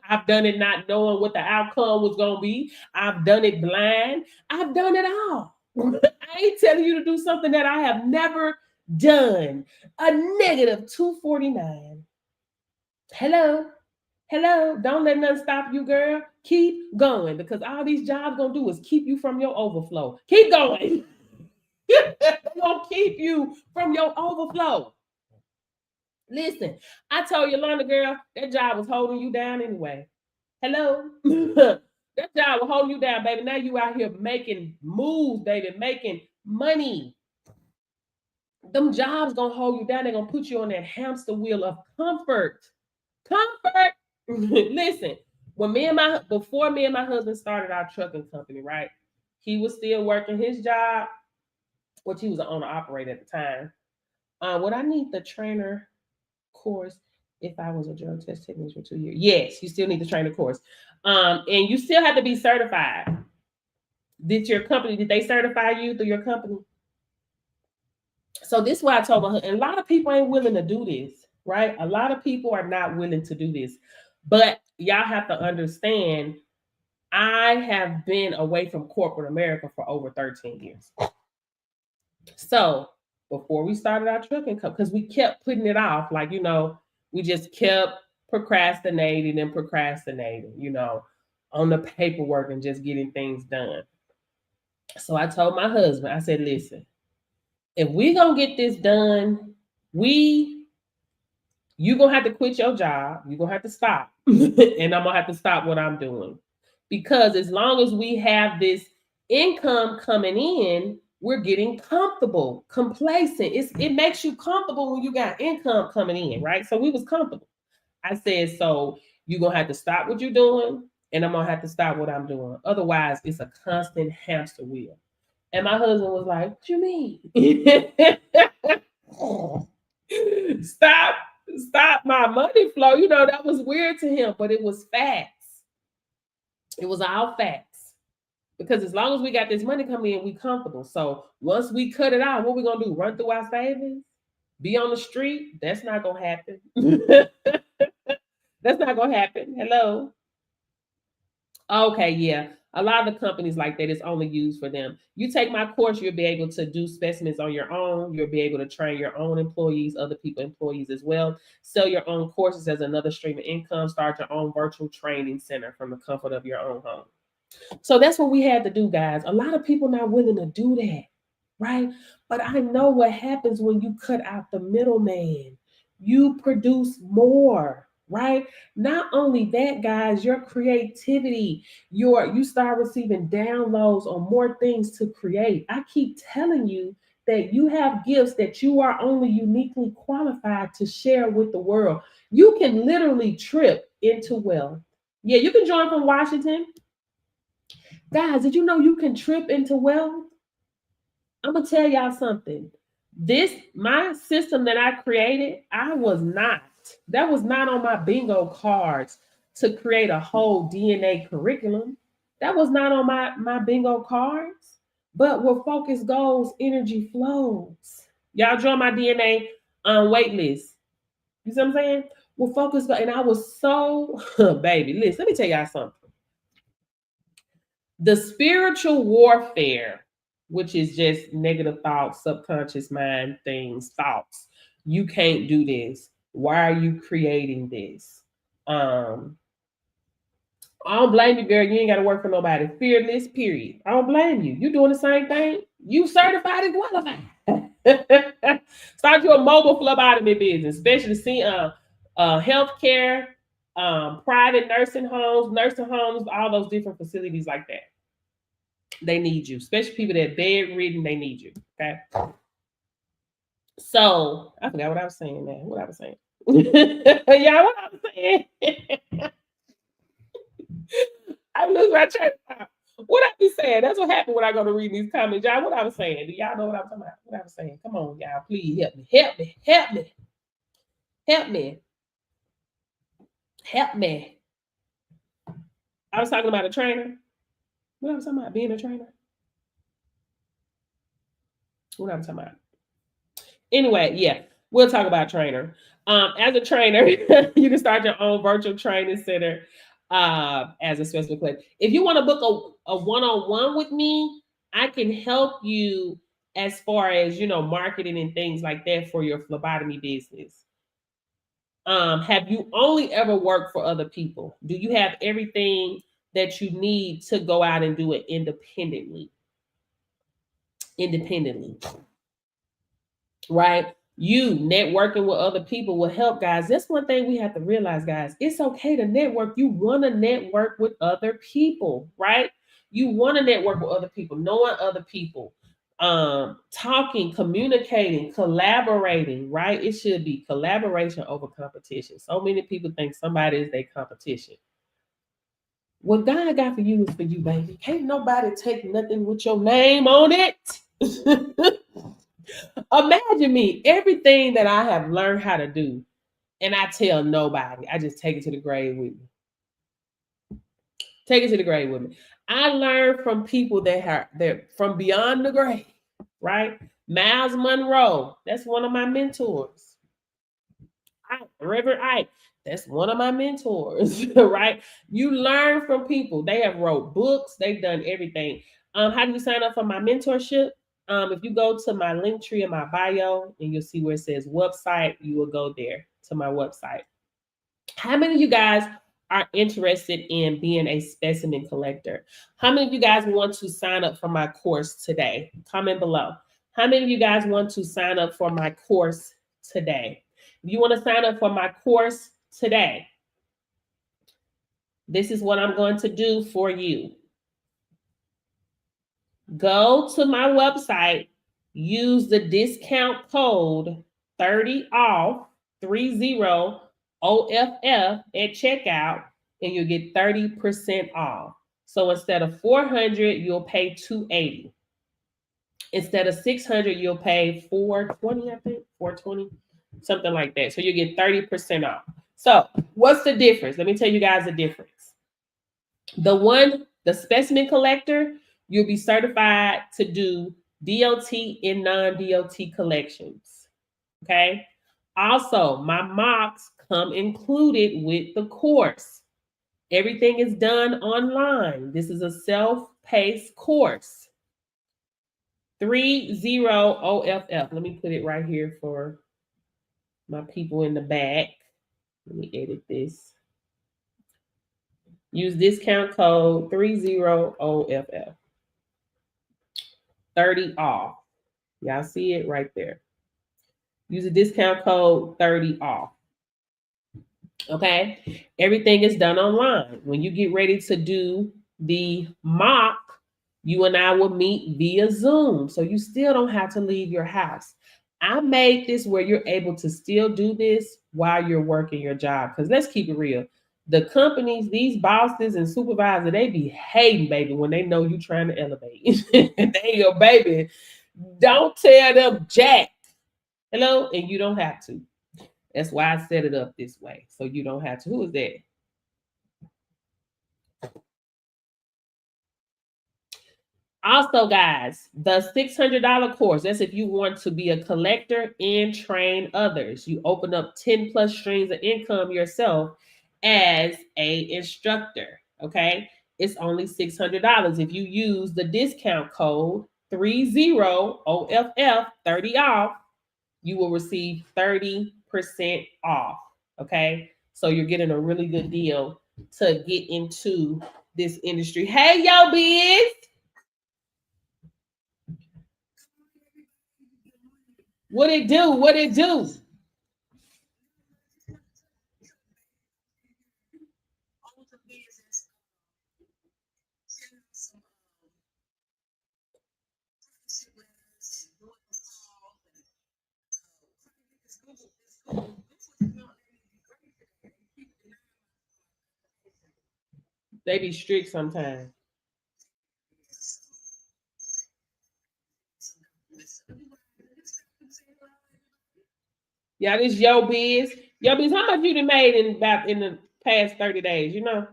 I've done it not knowing what the outcome was going to be. I've done it blind. I've done it all. I ain't telling you to do something that I have never Done. A negative 249. Hello. Hello. Don't let nothing stop you, girl. Keep going, because all these jobs gonna do is keep you from your overflow. Keep going. They're gonna keep you from your overflow. Listen, I told Yolanda, girl, that job was holding you down anyway. Hello? That job was holding you down, baby. Now you out here making moves, baby, making money. Them jobs gonna hold you down. They're gonna put you on that hamster wheel of comfort. Comfort. Listen, before me and my husband started our trucking company, right? He was still working his job, which he was an owner operator at the time. Would I need the trainer course if I was a drug test technician for 2 years? Yes, you still need the trainer course. And you still have to be certified. Did they certify you through your company? So this is why I told my husband, and a lot of people ain't willing to do this, right? A lot of people are not willing to do this. But y'all have to understand, I have been away from corporate America for over 13 years. So before we started our trucking company, because we kept putting it off, like, we just kept procrastinating, on the paperwork and just getting things done. So I told my husband, I said, listen, if we gonna get this done, you're gonna have to quit your job. You're gonna have to stop. And I'm gonna have to stop what I'm doing. Because as long as we have this income coming in, we're getting comfortable, complacent. It makes you comfortable when you got income coming in, right? So we was comfortable. I said, so you're gonna have to stop what you're doing, and I'm gonna have to stop what I'm doing. Otherwise, it's a constant hamster wheel. And my husband was like, what you mean? Stop my money flow. That was weird to him, but it was facts. It was all facts. Because as long as we got this money coming in, we comfortable. So once we cut it out, what we gonna do? Run through our savings? Be on the street? That's not gonna happen. That's not gonna happen. Hello? Okay, yeah. A lot of the companies like that, it's only used for them. You take my course, you'll be able to do specimens on your own. You'll be able to train your own employees, other people employees as well. Sell your own courses as another stream of income. Start your own virtual training center from the comfort of your own home. So that's what we had to do, guys. A lot of people not willing to do that, right? But I know what happens when you cut out the middleman. You produce more, right? Not only that, guys, your creativity, you start receiving downloads on more things to create. I keep telling you that you have gifts that you are only uniquely qualified to share with the world. You can literally trip into wealth. Yeah, you can join from Washington. Guys, did you know you can trip into wealth? I'm going to tell y'all something. My system that I created, that was not on my bingo cards to create a whole DNA curriculum. That was not on my bingo cards. But where focus goes, energy flows. Y'all join my DNA wait list. You see what I'm saying? Where focus goes, and I was so, baby, listen, let me tell y'all something. The spiritual warfare, which is just negative thoughts, subconscious mind things, thoughts. You can't do this. Why are you creating this? I don't blame you, girl. You ain't got to work for nobody. Fearless, period. I don't blame you. You doing the same thing. You certified and qualified. Start your mobile phlebotomy business, especially healthcare, private nursing homes, all those different facilities like that. They need you, especially people that bedridden. They need you. Okay. So I forgot what I was saying now. What I was saying. Yeah, what I was saying. I lose my train of thought. What I be saying? That's what happened when I go to read these comments. Y'all, what I was saying? Do y'all know what I'm talking about? What I was saying? Come on, y'all. Please help me. Help me. Help me. Help me. Help me. I was talking about a trainer. What I was talking about? Being a trainer. What I was talking about? Anyway, yeah, we'll talk about trainer. As a trainer, you can start your own virtual training center as a special client. If you want to book a one-on-one with me, I can help you as far as, you know, marketing and things like that for your phlebotomy business? Have you only ever worked for other people? Do you have everything that you need to go out and do it independently? Right? You networking with other people will help, guys. That's one thing we have to realize, guys. It's okay to network. You want to network with other people, right? You want to network with other people, knowing other people, talking, communicating, collaborating, right? It should be collaboration over competition. So many people think somebody is their competition. What God got for you is for you, baby. Can't nobody take nothing with your name on it. Imagine me, everything that I have learned how to do, and I tell nobody. I just take it to the grave with me. Take it to the grave with me. I learned from people they're from beyond the grave, right? Miles Monroe, that's one of my mentors. Reverend Ike, that's one of my mentors, right? You learn from people. They have wrote books. They've done everything. How do you sign up for my mentorship? If you go to my link tree in my bio and you'll see where it says website, you will go there to my website. How many of you guys are interested in being a specimen collector? How many of you guys want to sign up for my course today? Comment below. How many of you guys want to sign up for my course today? If you want to sign up for my course today, this is what I'm going to do for you. Go to my website, use the discount code 30OFF, 30 OFF at checkout, and you'll get 30% off. So instead of $400, you'll pay $280. Instead of $600, you'll pay $420, I think, $420, something like that. So you get 30% off. So what's the difference? Let me tell you guys the difference. The specimen collector, you'll be certified to do DOT and non-DOT collections. Okay. Also, my mocks come included with the course. Everything is done online. This is a self-paced course. 30 OFF. Let me put it right here for my people in the back. Let me edit this. Use discount code 30 OFF. 30 off. Y'all see it right there. Use a discount code 30 off. Okay. Everything is done online. When you get ready to do the mock, you and I will meet via Zoom. So you still don't have to leave your house. I made this where you're able to still do this while you're working your job. Because let's keep it real. The companies, these bosses and supervisors, they be hating, baby, when they know you're trying to elevate. They your baby. Don't tell them jack. Hello? And you don't have to. That's why I set it up this way. So you don't have to. Who is that? Also, guys, the $600 course, that's if you want to be a collector and train others. You open up 10 plus streams of income yourself as an instructor, okay? It's only $600. If you use the discount code 30 OFF, 30 off, you will receive 30% off, okay? So you're getting a really good deal to get into this industry. Hey, yo, Biz! What it do? What it do? They be strict sometimes. Yeah, this Yo Biz. Yo Biz, how much you done made in the past 30 days, you know?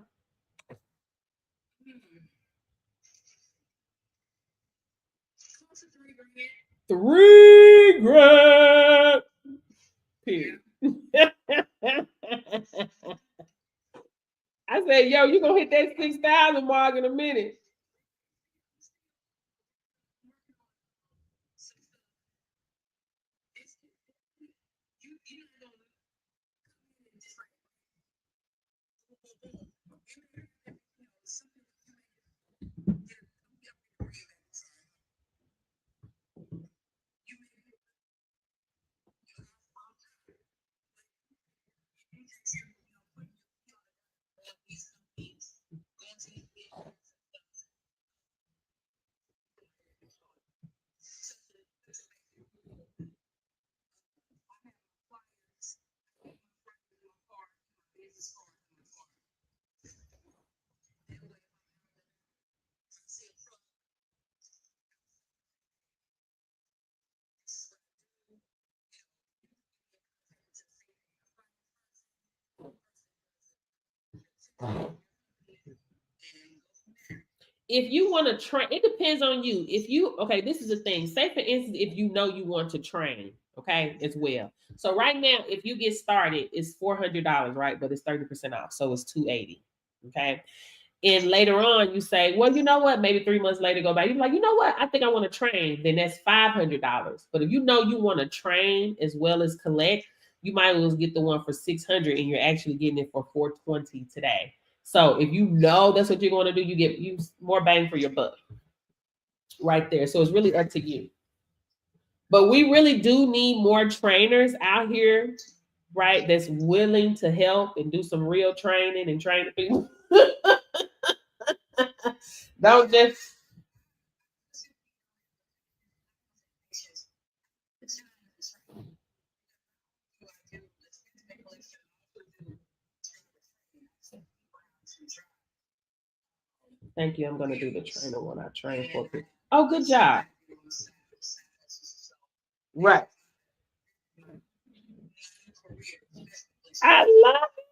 $3,000. Period. I said, yo, you gonna hit that 6,000 mark in a minute. If you want to train, it depends on you. If you, okay, this is the thing. Say for instance, if you know you want to train, okay, as well. So right now, if you get started, it's $400, right? But it's 30% off, so it's $280. Okay. And later on, you say, well, you know what? Maybe 3 months later, go back. You're like, you know what? I think I want to train. Then that's $500. But if you know you want to train as well as collect, you might as well get the one for $600, and you're actually getting it for $420 today. So if you know that's what you're going to do, you get more bang for your buck right there. So it's really up to you. But we really do need more trainers out here, right? That's willing to help and do some real training and train people. Don't just. Thank you. I'm going to do the trainer when I train for people. Oh, good job. Right. I love it.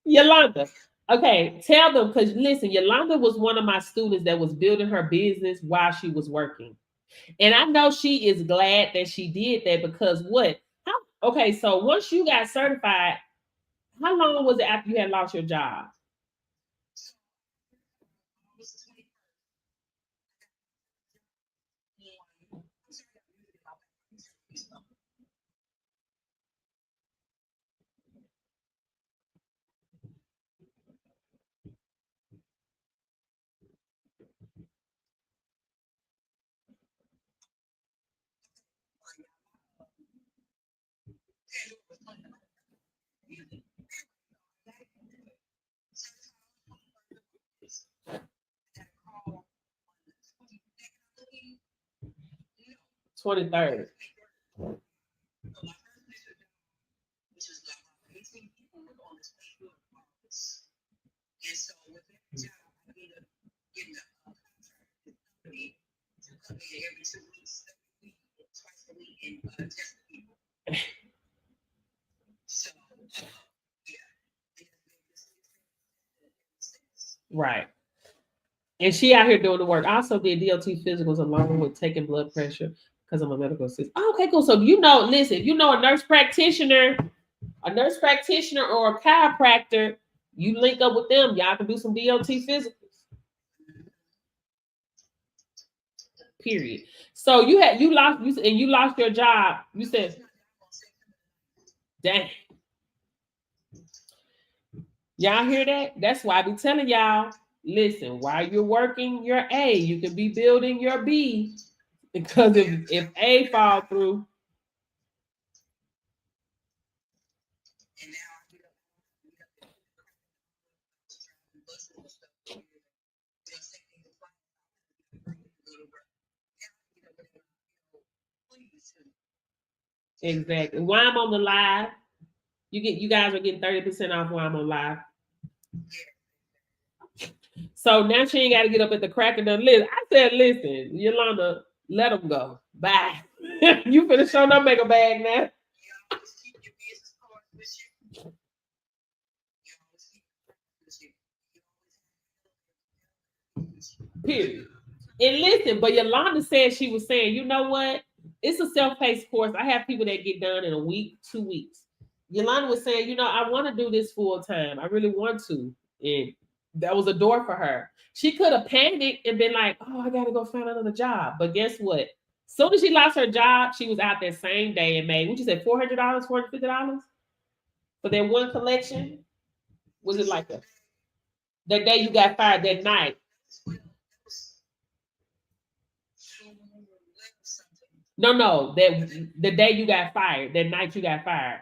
Yolanda. Okay, tell them, because listen, Yolanda was one of my students that was building her business while she was working. And I know she is glad that she did that, because what? Okay, so once you got certified, how long was it after you had lost your job? $23rd. Right. And she out here doing the work. I also did DOT physicals along with taking blood pressure because I'm a medical assistant. Oh, okay, cool. So you know, listen, you know a nurse practitioner or a chiropractor, you link up with them. Y'all can do some DOT physicals. Period. So you lost your job. You said, dang. Y'all hear that? That's why I be telling y'all, listen, while you're working your A, you can be building your B. Because if A fall through. Exactly. Why I'm on the live, you guys are getting 30% off while I'm on live. So now she ain't got to get up at the crack of the list. I said, listen, Yolanda, let them go. Bye. You finna show them make a bag now. Period. And listen, but Yolanda said she was saying, you know what? It's a self-paced course. I have people that get done in a week, 2 weeks. Yolanda was saying, you know, I want to do this full time. I really want to. And that was a door for her. She could have panicked and been like, oh, I got to go find another job. But guess what? As soon as she lost her job, she was out that same day and made, what you said, $400, $450 for that one collection? Was it like that day you got fired, that night? No, that the day you got fired, that night you got fired.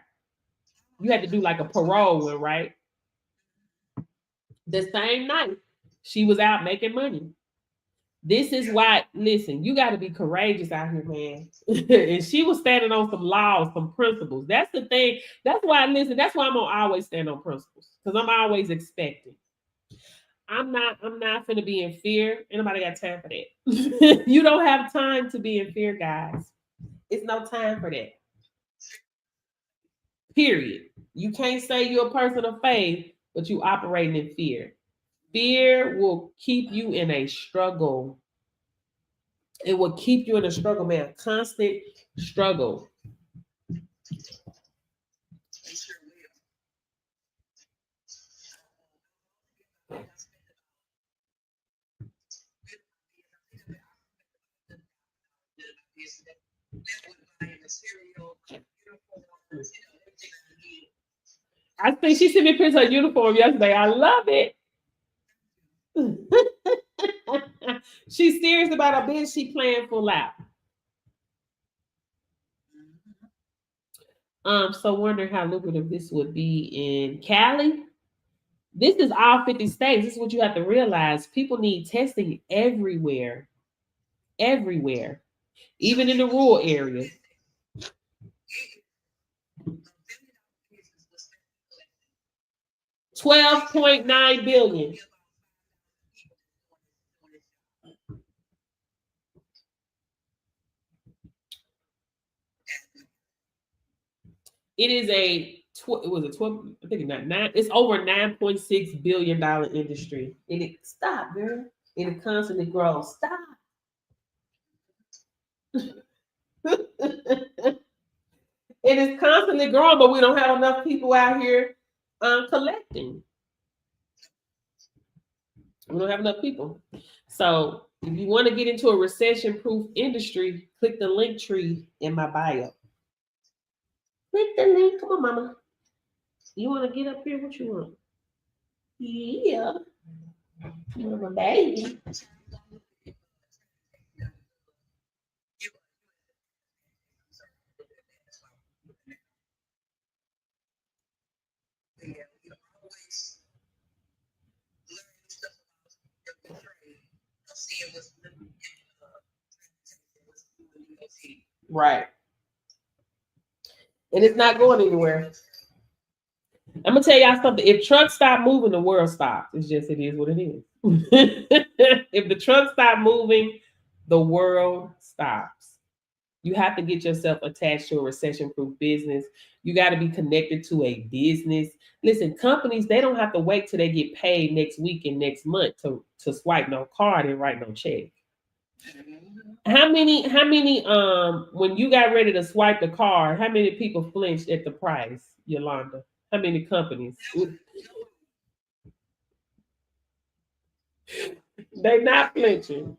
You had to do like a parole one, right? The same night she was out making money. This is why, listen, you got to be courageous out here, man. And she was standing on some laws, some principles. That's the thing. That's why, listen, that's why I'm gonna always stand on principles, because I'm always expecting. I'm not going to be in fear. Anybody got time for that? You don't have time to be in fear, guys. It's no time for that. Period. You can't say you're a person of faith but you operating in fear. Fear will keep you in a struggle. It will keep you in a struggle, man. Constant struggle. I think she sent me a picture of her uniform yesterday. I love it. She's serious about her business. She playing full out. So wondering how lucrative this would be in Cali. This is all 50 states. This is what you have to realize. People need testing everywhere. Everywhere. Even in the rural areas. $12.9 billion. It is it was a 12, I think it's over $9.6 billion industry. And it stop, girl. And it constantly grows. Stop. It is constantly growing, but we don't have enough people out here collecting. We don't have enough people. So if you want to get into a recession-proof industry, click the link tree in my bio. Click the link. Come on, mama. You want to get up here? What you want? Yeah. You want my baby? Right. And it's not going anywhere. I'm gonna tell y'all something. If trucks stop moving, the world stops. It's just it is what it is. If the trucks stop moving, the world stops. You have to get yourself attached to a recession-proof business. You got to be connected to a business. Listen, companies, they don't have to wait till they get paid next week and next month to swipe no card and write no check. How many when you got ready to swipe the card, how many people flinched at the price, Yolanda? How many companies? They're not flinching.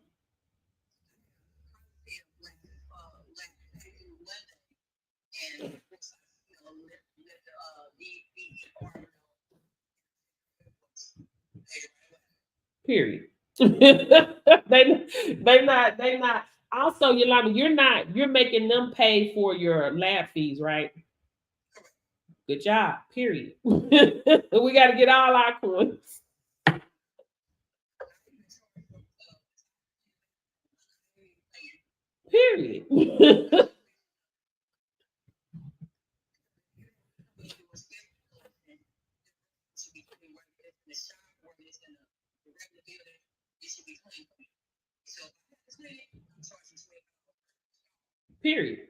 Period. they not. Also, Yolanda, you're making them pay for your lab fees, right? Good job. Period. We got to get all our coins. Period. Period.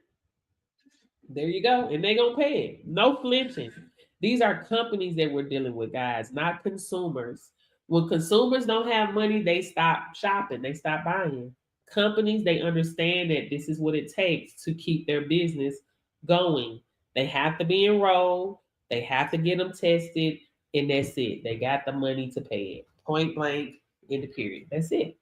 There you go. And they're going to pay it. No flinching. These are companies that we're dealing with, guys, not consumers. When consumers don't have money, they stop shopping. They stop buying. Companies, they understand that this is what it takes to keep their business going. They have to be enrolled. They have to get them tested. And that's it. They got the money to pay it. Point blank, in the period. That's it.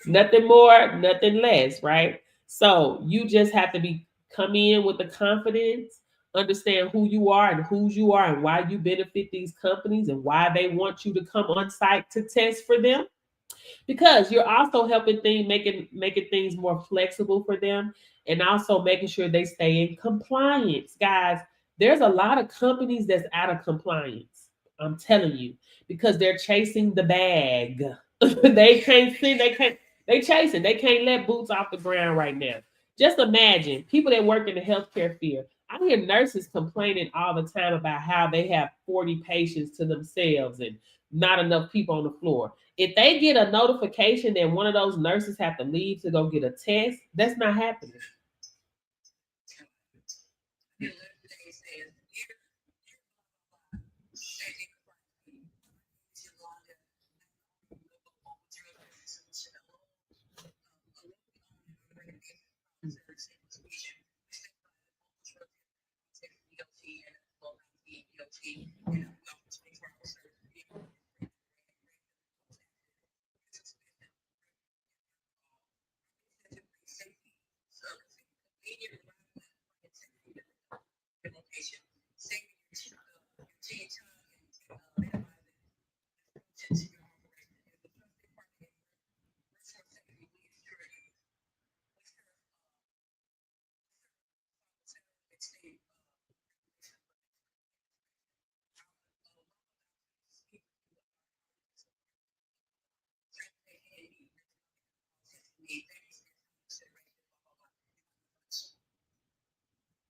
Nothing more, nothing less, right? So you just have to come in with the confidence, understand who you are and whose you are and why you benefit these companies and why they want you to come on site to test for them. Because you're also helping things, making things more flexible for them, and also making sure they stay in compliance. Guys, there's a lot of companies that's out of compliance. I'm telling you, because they're chasing the bag. They chasing. They can't let boots off the ground right now. Just imagine people that work in the healthcare field. I hear nurses complaining all the time about how they have 40 patients to themselves and not enough people on the floor. If they get a notification that one of those nurses have to leave to go get a test, that's not happening.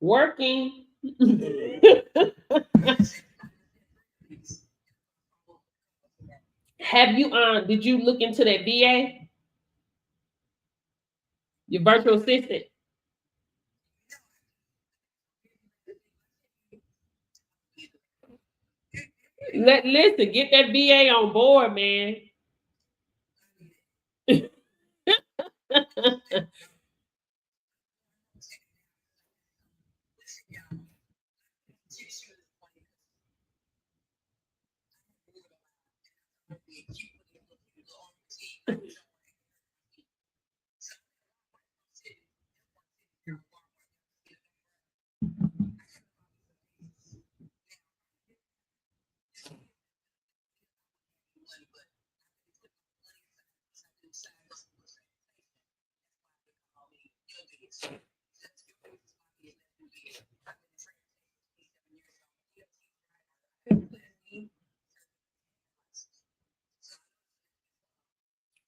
Working. Have you did you look into that VA? Your virtual assistant? Listen, get that VA on board, man.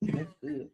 That's good.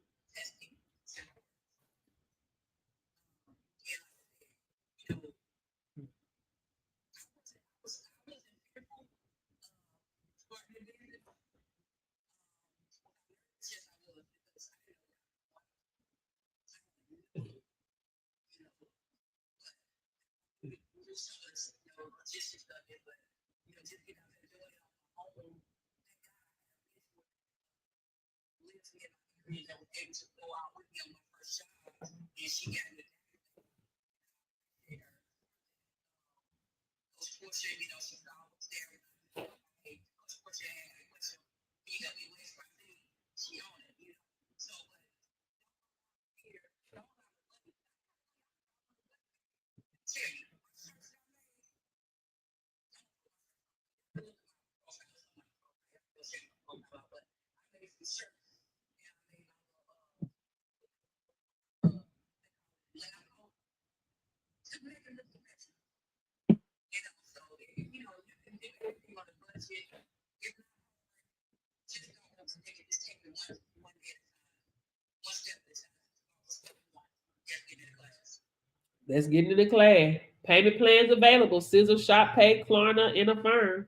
Let's get into the class. Payment plans available. Sizzle, Shop Pay, Klarna, and Affirm.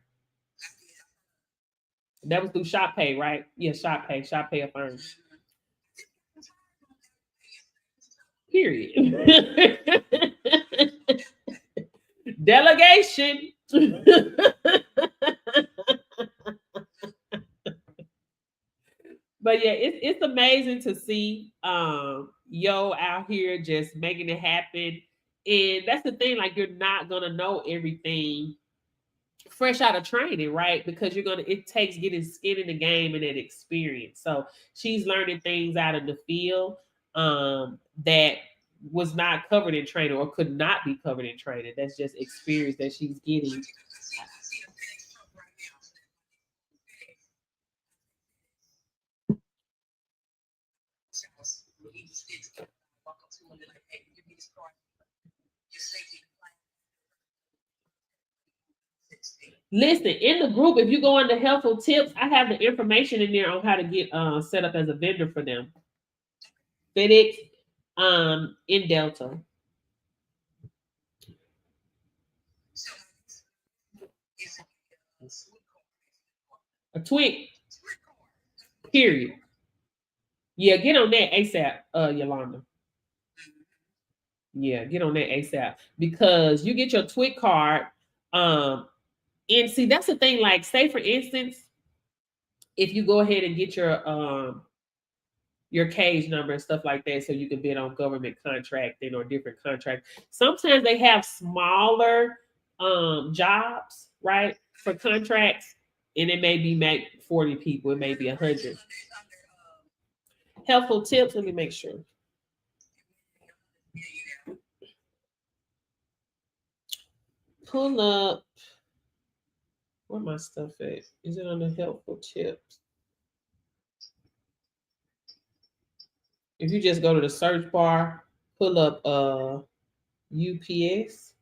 That was through Shop Pay, right? Yeah, Shop Pay, Affirm. Period. Delegation. But yeah, it's amazing to see Yo out here just making it happen. And that's the thing, like you're not gonna know everything fresh out of training, right? Because it takes getting skin in the game and that experience. So she's learning things out of the field that was not covered in training or could not be covered in training. That's just experience that she's getting. Listen, in the group, if you go into helpful tips, I have the information in there on how to get set up as a vendor for them. FedEx in Delta. A tweet. Period. Yeah, get on that ASAP, Yolanda. Yeah, get on that ASAP because you get your TWIC card. And see, that's the thing. Like, say for instance, if you go ahead and get your cage number and stuff like that, so you can bid on government contracting or different contracts. Sometimes they have smaller jobs, right, for contracts, and it may be 40 people, it may be 100. Helpful tips. Let me make sure. Pull up. Where my stuff at? Is it under helpful tips? If you just go to the search bar, pull up UPS.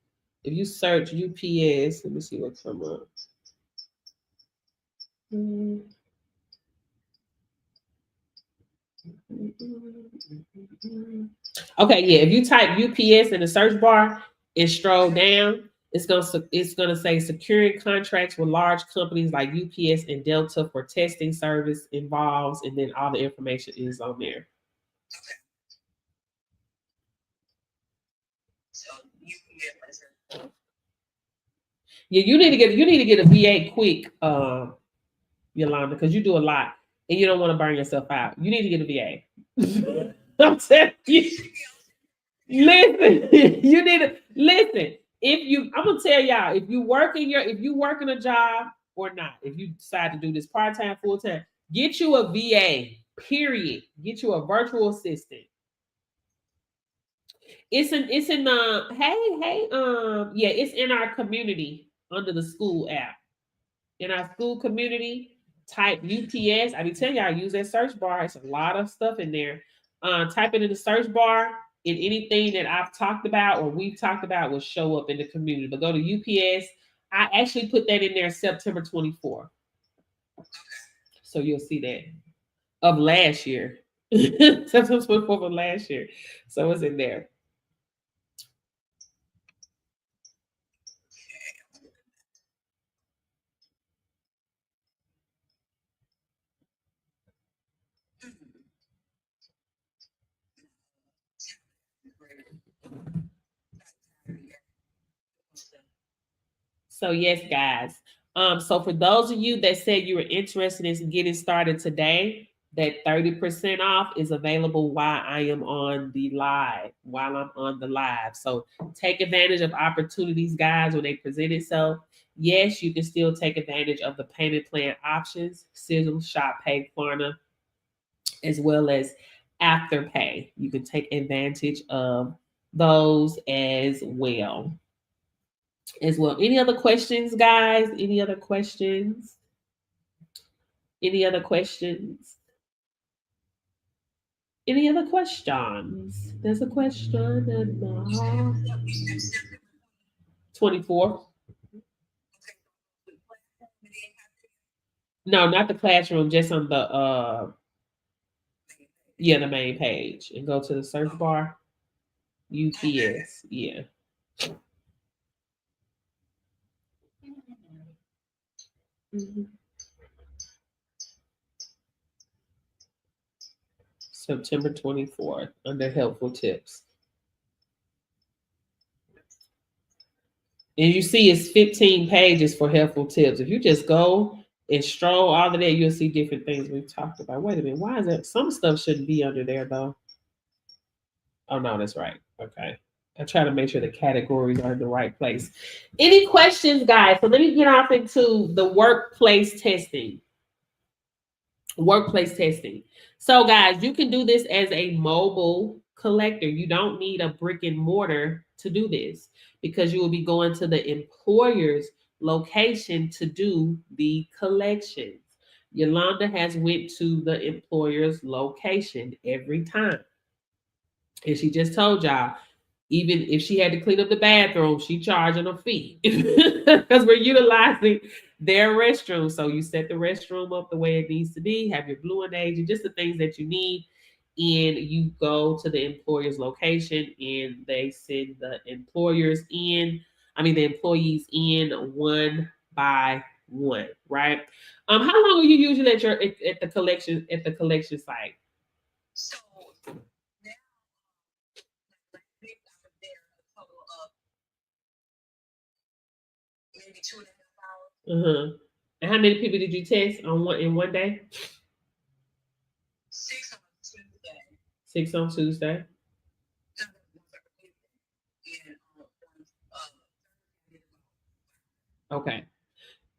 If you search UPS, let me see what comes up. Okay, yeah. If you type UPS in the search bar, and scroll down, it's gonna say securing contracts with large companies like UPS and Delta for testing service involves, and then all the information is on there. So UPS. Yeah, you need to get a VA quick, Yolanda, because you do a lot and you don't want to burn yourself out. You need to get a VA. I'm telling you. Listen, you need to listen. I'm gonna tell y'all, if you work in a job or not, if you decide to do this part-time, full-time, get you a VA, period. Get you a virtual assistant. It's in our community under the school app. In our school community, type UPS. I be telling y'all, use that search bar. It's a lot of stuff in there. Type it in the search bar, and anything that I've talked about or we've talked about will show up in the community. But go to UPS. I actually put that in there September 24th. So you'll see that of last year. September 24th of last year. So it's in there. So yes, guys. So for those of you that said you were interested in getting started today, that 30% off is available while I am on the live, So take advantage of opportunities, guys, when they present itself. Yes, you can still take advantage of the payment plan options, Sizzle, Shop Pay, Klarna, as well as Afterpay. You can take advantage of those as well. Any other questions, guys? Any other questions? Any other questions? Any other questions? There's a question. 24. No, not the classroom, just on the the main page. And go to the search bar. UPS. Yeah. Mm-hmm. September 24th under helpful tips. And you see it's 15 pages for helpful tips. If you just go and stroll all of that, you'll see different things we've talked about. Wait a minute, why is that? Some stuff shouldn't be under there though. Oh no, that's right. Okay. I try to make sure the categories are in the right place. Any questions, guys? So let me get off into the workplace testing. Workplace testing. So guys, you can do this as a mobile collector. You don't need a brick and mortar to do this because you will be going to the employer's location to do the collections. Yolanda has went to the employer's location every time. And she just told y'all, even if she had to clean up the bathroom, she charging a fee because we're utilizing their restroom. So you set the restroom up the way it needs to be, have your Fluent agent, just the things that you need. And you go to the employer's location and they send the employees in one by one, right? How long are you usually at the collection site? So now, I think I was there a total of maybe 2.5 hours. And how many people did you test in one day? 6 on Tuesday. 6 on Tuesday. Okay.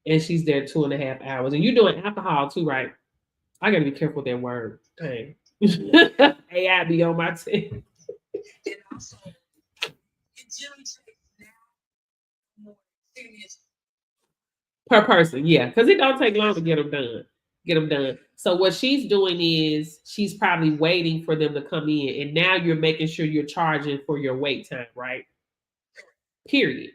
And she's there 2.5 hours. And you're doing alcohol too, right? I gotta be careful with that word. Dang. AI be on my team. And also, it generally takes now more serious per person, yeah, because it don't take long to get them done. So what she's doing is she's probably waiting for them to come in, and now you're making sure you're charging for your wait time, right? Period.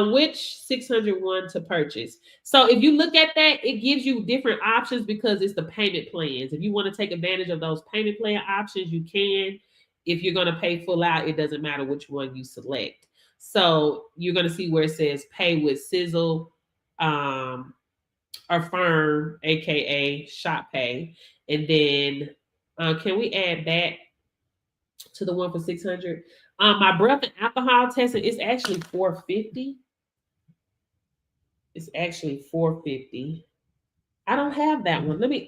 Which 601 to purchase. So if you look at that, it gives you different options because it's the payment plans. If you want to take advantage of those payment plan options, you can. if you're going to pay full out, it doesn't matter which one you select. So you're going to see where it says pay with Sizzle or Firm, aka Shop Pay. And then can we add that to the one for 600? My breath and alcohol testing is actually $450. It's actually $450. I don't have that one. Let me,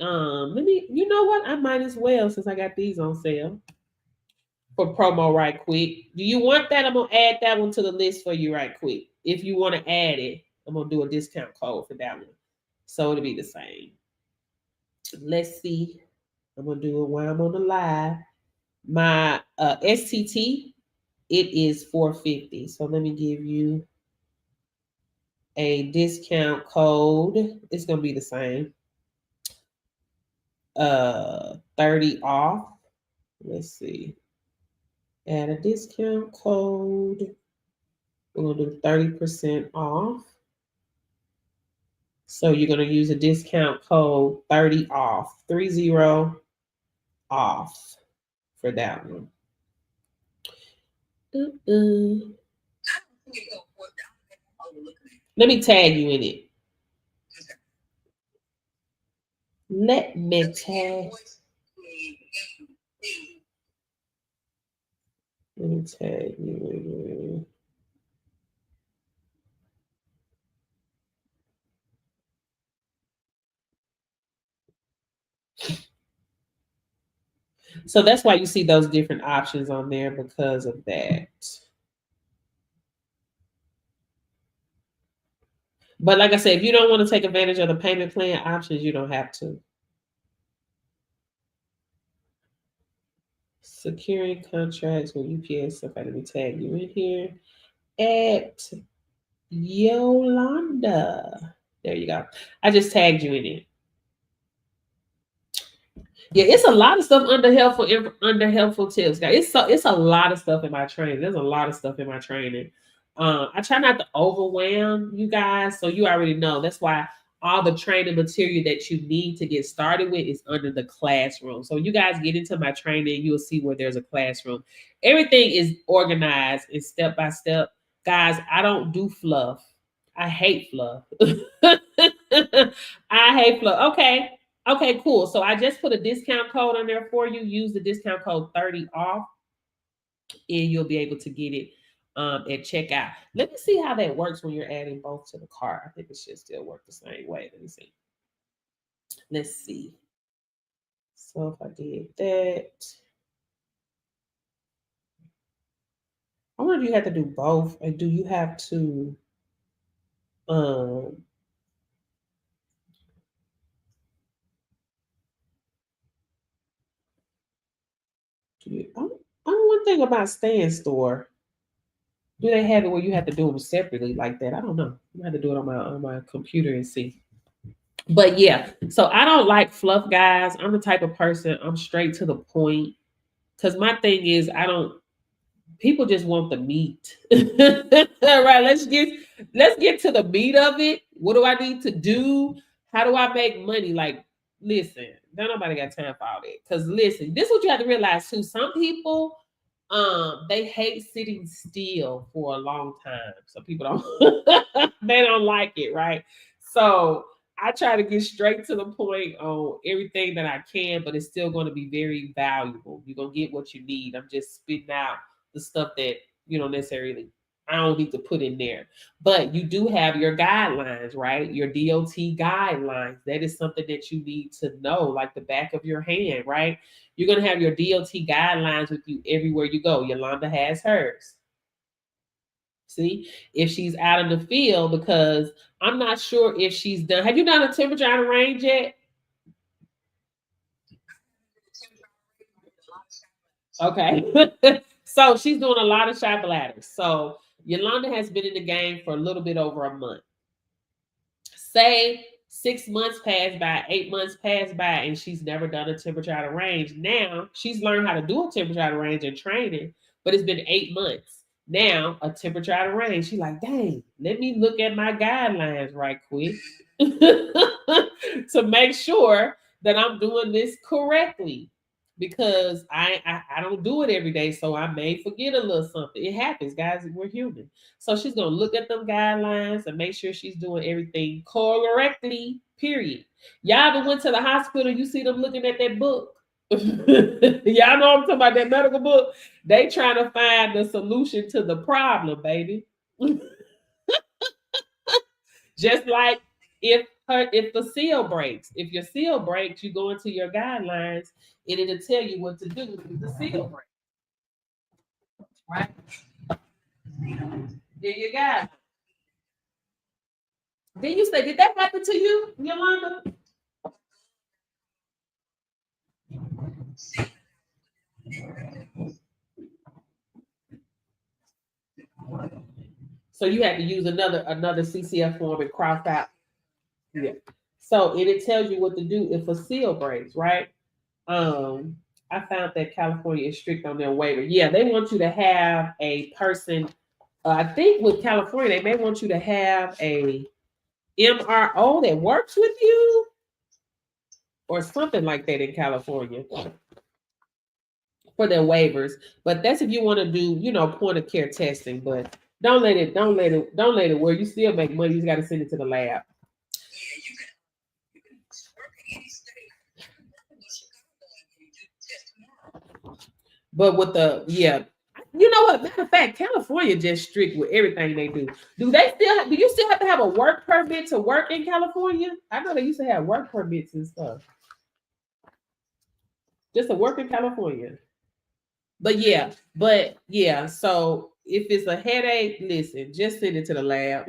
you know what? I might as well, since I got these on sale for promo right quick. Do you want that? I'm gonna add that one to the list for you right quick. If you want to add it, I'm gonna do a discount code for that one. So it'll be the same. Let's see. I'm gonna do it while I'm on the live. My STT, it is $450. So let me give you a discount code. It's gonna be the same. 30 off. Let's see. Add a discount code. We're gonna do 30% off. So you're gonna use a discount code 30 off, 30 off for that one. Let me tag you in it. Let me tag. Let me tag you. So that's why you see those different options on there, because of that. But like I said, if you don't want to take advantage of the payment plan options, you don't have to. Securing contracts with UPS. Okay, let me tag you in here. At Yolanda. There you go. I just tagged you in it. Yeah, it's a lot of stuff under helpful tips, guys. It's a lot of stuff in my training. There's a lot of stuff in my training. I try not to overwhelm you guys, so you already know. That's why all the training material that you need to get started with is under the classroom. So you guys get into my training, you'll see where there's a classroom. Everything is organized and step by step. Guys, I don't do fluff. I hate fluff. I hate fluff. Okay, cool. So I just put a discount code on there for you. Use the discount code 30 off, and you'll be able to get it at checkout. Let me see how that works when you're adding both to the cart. I think it should still work the same way. Let me see. Let's see. So if I did that, I wonder if you have to do both, or do you have to one thing about Stand Store. Do they have it where you have to do them separately like that? I don't know. I have to do it on my computer and see. But yeah, so I don't like fluff, guys. I'm the type of person, I'm straight to the point. Because my thing is, people just want the meat. Right? Let's get to the meat of it. What do I need to do? How do I make money? Like, listen, don't nobody got time for all that. Because listen, this is what you have to realize too. Some people, they hate sitting still for a long time. Some people don't, they don't like it, right? So I try to get straight to the point on everything that I can, but it's still going to be very valuable. You're going to get what you need. I'm just spitting out the stuff that you don't necessarily, I don't need to put in there. But you do have your guidelines, right? Your DOT guidelines. That is something that you need to know, like the back of your hand, right? You're going to have your DOT guidelines with you everywhere you go. Yolanda has hers. See, if she's out in the field, because I'm not sure if she's done. Have you done a temperature out of range yet? Okay. So she's doing a lot of shop ladders. So Yolanda has been in the game for a little bit over a month. Say 6 months pass by, 8 months pass by, and she's never done a temperature out of range. Now she's learned how to do a temperature out of range in training, but it's been 8 months. Now a temperature out of range. She's like, dang, let me look at my guidelines right quick to make sure that I'm doing this correctly. because I don't do it every day, so I may forget a little something. It happens, guys. We're human. So she's gonna look at them guidelines and make sure she's doing everything correctly. Period. Y'all ever went to the hospital? You see them looking at that book. Y'all know I'm talking about that medical book. They trying to find the solution to the problem, baby. Just like if the seal breaks, if your seal breaks, you go into your guidelines and it'll tell you what to do if the seal breaks. Right? There you go. Then you say, did that happen to you, Yolanda? So you had to use another CCF form and cross out. Yeah. So it tells you what to do if a seal breaks, right? I found that California is strict on their waiver. Yeah, they want you to have a person. I think with California, they may want you to have a MRO that works with you or something like that in California for their waivers. But that's if you want to do, point of care testing. But don't let it where you still make money. You got to send it to the lab. But with you know what? Matter of fact, California just strict with everything they do. Do you still have to have a work permit to work in California? I know they used to have work permits and stuff. Just to work in California. But yeah, so if it's a headache, listen, just send it to the lab.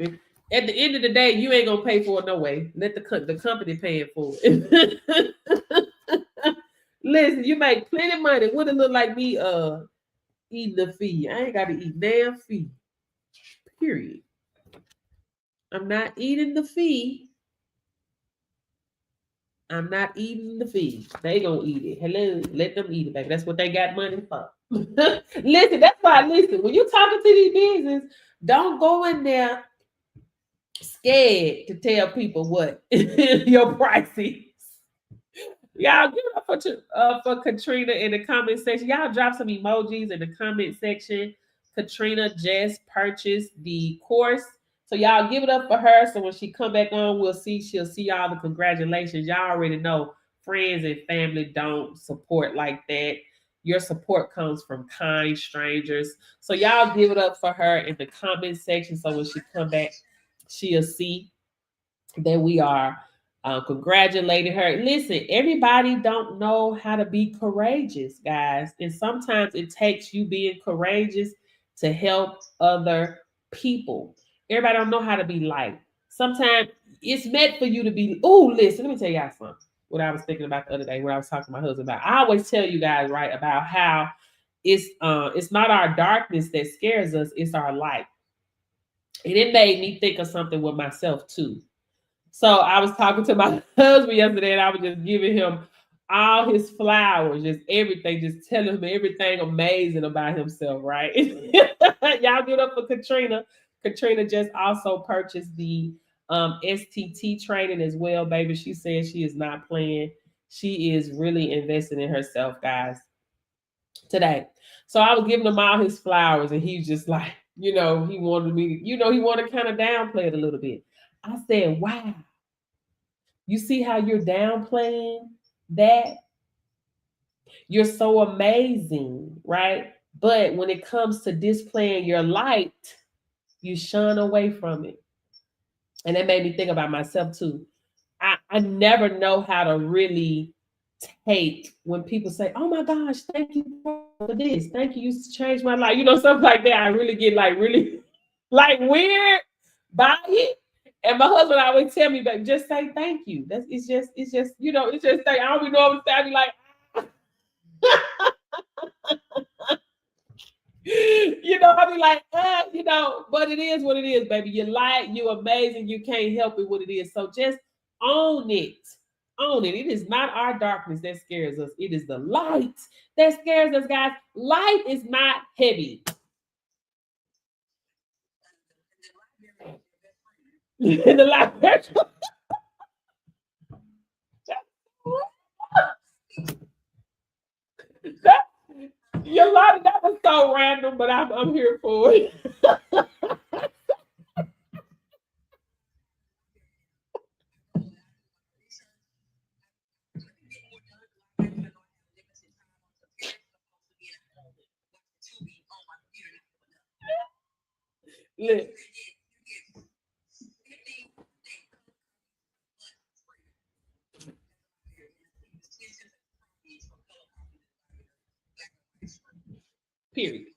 At the end of the day, you ain't gonna pay for it no way. Let the company pay it for it. Listen, you make plenty of money. Wouldn't look like me eating the fee. I ain't got to eat damn fee. Period. I'm not eating the fee. I'm not eating the fee. They gonna eat it. Hello, let them eat it, baby. That's what they got money for. Listen, that's why. Listen, when you talking to these business, don't go in there scared to tell people what your price is. Y'all give it up for Katrina in the comment section. Y'all drop some emojis in the comment section. Katrina just purchased the course. So y'all give it up for her. So when she come back on, she'll see all the congratulations. Y'all already know friends and family don't support like that. Your support comes from kind strangers. So y'all give it up for her in the comment section. So when she come back, she'll see that we are congratulating her. Listen, everybody don't know how to be courageous, guys. And sometimes it takes you being courageous to help other people. Everybody don't know how to be light. Sometimes it's meant for you to be, listen, let me tell y'all something. What I was thinking about the other day, what I was talking to my husband about. I always tell you guys, right, about how it's not our darkness that scares us, it's our light. And it made me think of something with myself too. So I was talking to my husband yesterday and I was just giving him all his flowers, just everything, just telling him everything amazing about himself, right? Y'all give it up for Katrina. Katrina just also purchased the STT training as well, baby. She said she is not playing. She is really investing in herself, guys, today. So I was giving him all his flowers and he's just like, he wanted me to, he wanted to kind of downplay it a little bit. I said, wow, you see how you're downplaying that? You're so amazing, right? But when it comes to displaying your light, you shun away from it. And that made me think about myself too. I never know how to really take when people say, oh my gosh, thank you for this. Thank you, you changed my life. Something like that. I really get really weird by it. And my husband always tell me, but just say thank you. It's just say, I don't even know what to say. I be like, I be like, but it is what it is, baby. You light, you amazing, you can't help it what it is. So just own it. Own it. It is not our darkness that scares us. It is the light that scares us, guys. Light is not heavy. In the library. so random, but I'm here for it. Look. Period.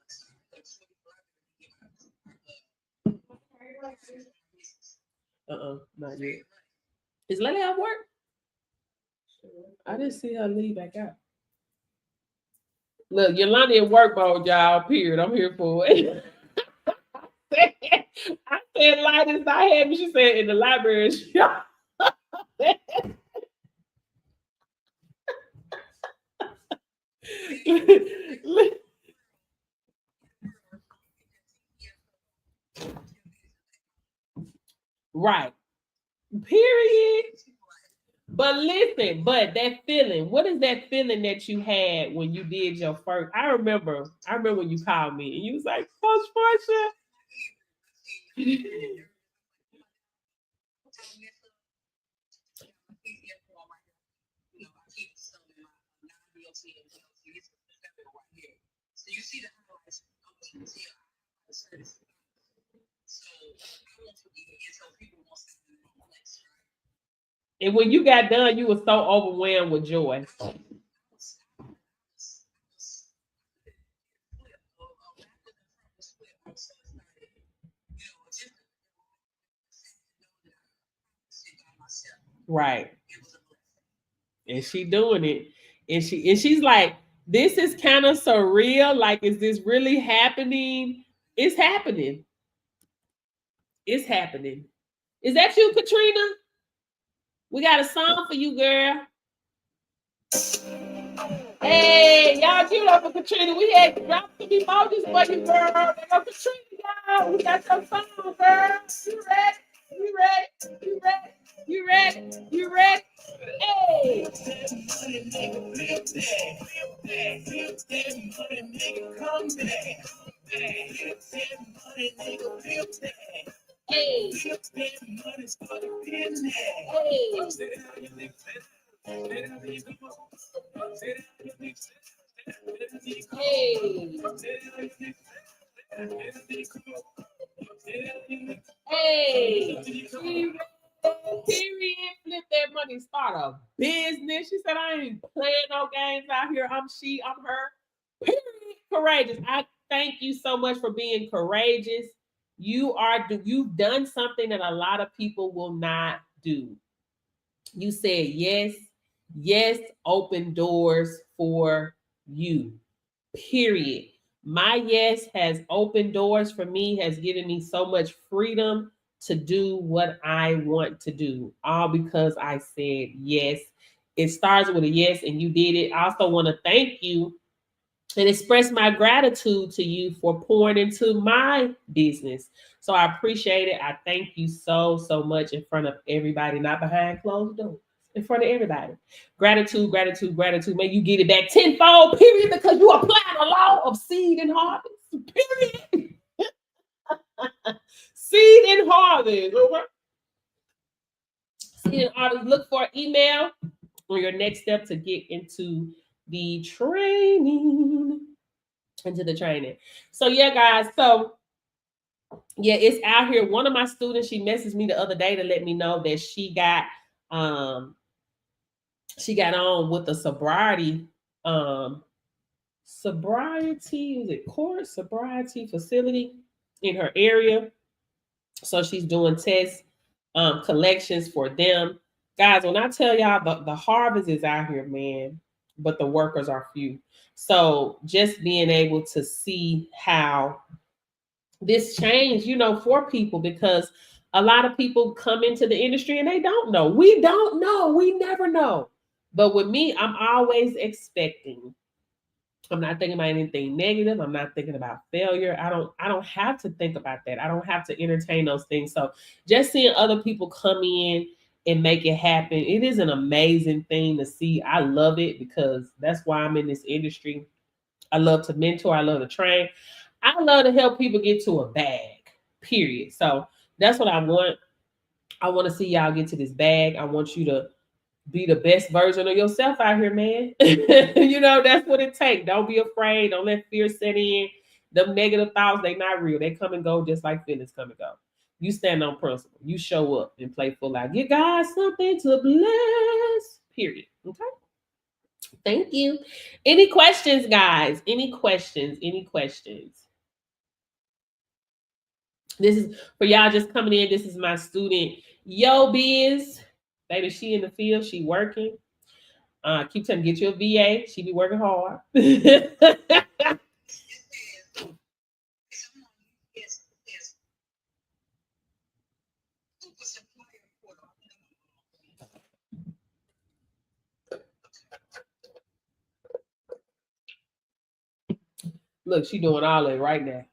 Not yet. Is Lele at work? I didn't see her leave back out. Look, Yolanda at work mode, y'all. Period. I'm here for it. I said light is not heavy. She said in the library. Right. Period. But listen, but that feeling, what is that feeling that you had when you did your first? I remember when you called me and you was like, Coach Portia. And when you got done, you were so overwhelmed with joy. Right. And she doing it. And she's like, this is kind of surreal. Like, is this really happening? It's happening. It's happening. Is that you, Katrina? We got a song for you, girl. Hey, y'all give it up for Katrina. We had dropped some emojis for you, girl. There go Katrina, y'all. We got your song, girl. You ready? You ready? You ready? You ready? You ready? Hey. Hey. Hey, period. Flip that money, start a business. She said, I ain't playing no games out here. I'm her. Period. Courageous. I thank you so much for being courageous. You've done something that a lot of people will not do. You said yes, open doors for you. Period. My yes has opened doors for me, has given me so much freedom to do what I want to do, all because I said yes. It starts with a yes, and you did it. I also want to thank you and express my gratitude to you for pouring into my business. So I appreciate it. I thank you so much in front of everybody, not behind closed doors. In front of everybody. Gratitude, gratitude, gratitude. May you get it back tenfold, period, because you apply the law of seed and harvest, period. Seed and harvest. Okay? Seed and harvest. Look for an email on your next step to get into the training. So yeah, guys. So yeah, it's out here. One of my students, she messaged me the other day to let me know that she got on with the sobriety facility in her area. So she's doing test collections for them. Guys, when I tell y'all the harvest is out here, man, but the workers are few. So just being able to see how this change, for people, because a lot of people come into the industry and they don't know. We don't know. We never know. But with me, I'm always expecting. I'm not thinking about anything negative. I'm not thinking about failure. I don't have to think about that. I don't have to entertain those things. So just seeing other people come in and make it happen, it is an amazing thing to see. I love it because that's why I'm in this industry. I love to mentor. I love to train. I love to help people get to a bag, period. So that's what I want. I want to see y'all get to this bag. I want you to be the best version of yourself out here, man. You know, that's what it takes. Don't be afraid. Don't let fear set in. Them negative thoughts, they not real. They come and go just like feelings come and go. You stand on principle. You show up and play full out. Give God something to bless. Period. Okay. Thank you. Any questions, guys? Any questions? Any questions? This is for y'all just coming in. This is my student, Yo Biz. Baby, she in the field. She working. Keep telling get you a VA. She be working hard. Look, she doing all that right now.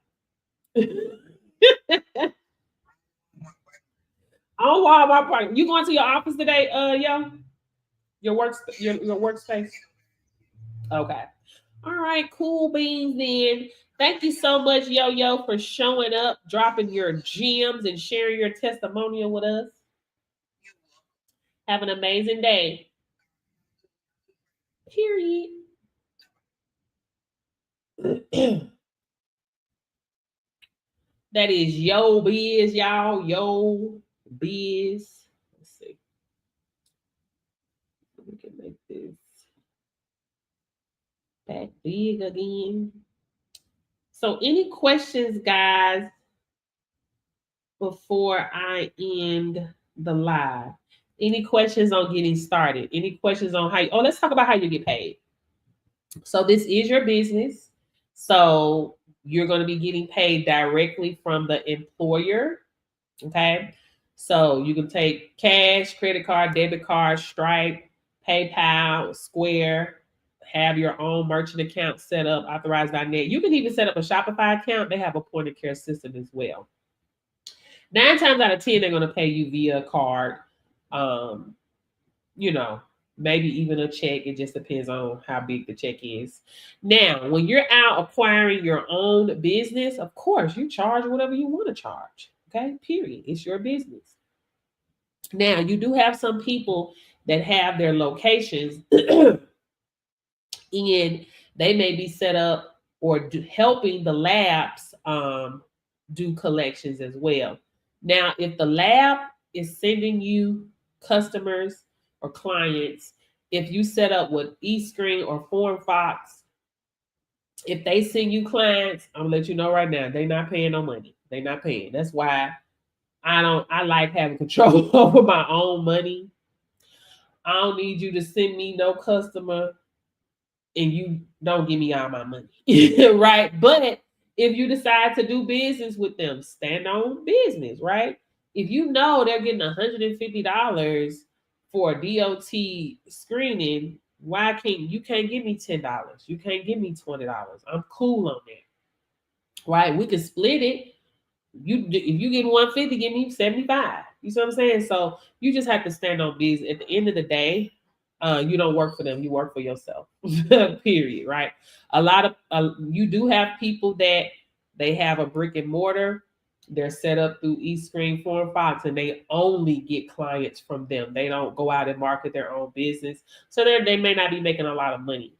On Walmart Park. You going to your office today, yo? Your workspace? Okay. All right, cool beans then. Thank you so much, Yo, for showing up, dropping your gems, and sharing your testimonial with us. Have an amazing day. Period. That is Yo Biz, y'all. Yo Biz. Let's see. We can make this back big again. So any questions, guys, before I end the live? Any questions on getting started? Any questions on how let's talk about how you get paid. So this is your business. So you're going to be getting paid directly from the employer. Okay. So you can take cash, credit card, debit card, Stripe, PayPal, Square, have your own merchant account set up, authorized by net. You can even set up a Shopify account. They have a point of care system as well. 9 times out of 10, they're going to pay you via a card. You know, maybe even a check. It just depends on how big the check is. Now, when you're out acquiring your own business, of course, you charge whatever you want to charge. Okay, period. It's your business. Now, you do have some people that have their locations and they may be set up or helping the labs do collections as well. Now, if the lab is sending you customers or clients, if you set up with eScreen or FormFox, if they send you clients, I'm gonna let you know right now, they're not paying no money. They're not paying. That's why I like having control over my own money. I don't need you to send me no customer and you don't give me all my money. Right? But if you decide to do business with them, stand on business, right? If you know they're getting $150 for a DOT screening, why can't you give me $10? You can't give me $20. I'm cool on that. Right? We can split it. If you get 150, give me 75. You see what I'm saying? So you just have to stand on business. At the end of the day, you don't work for them, you work for yourself. Period. Right? A lot of you do have people that they have a brick and mortar. They're set up through eScreen, FormFox, and they only get clients from them. They don't go out and market their own business. So they may not be making a lot of money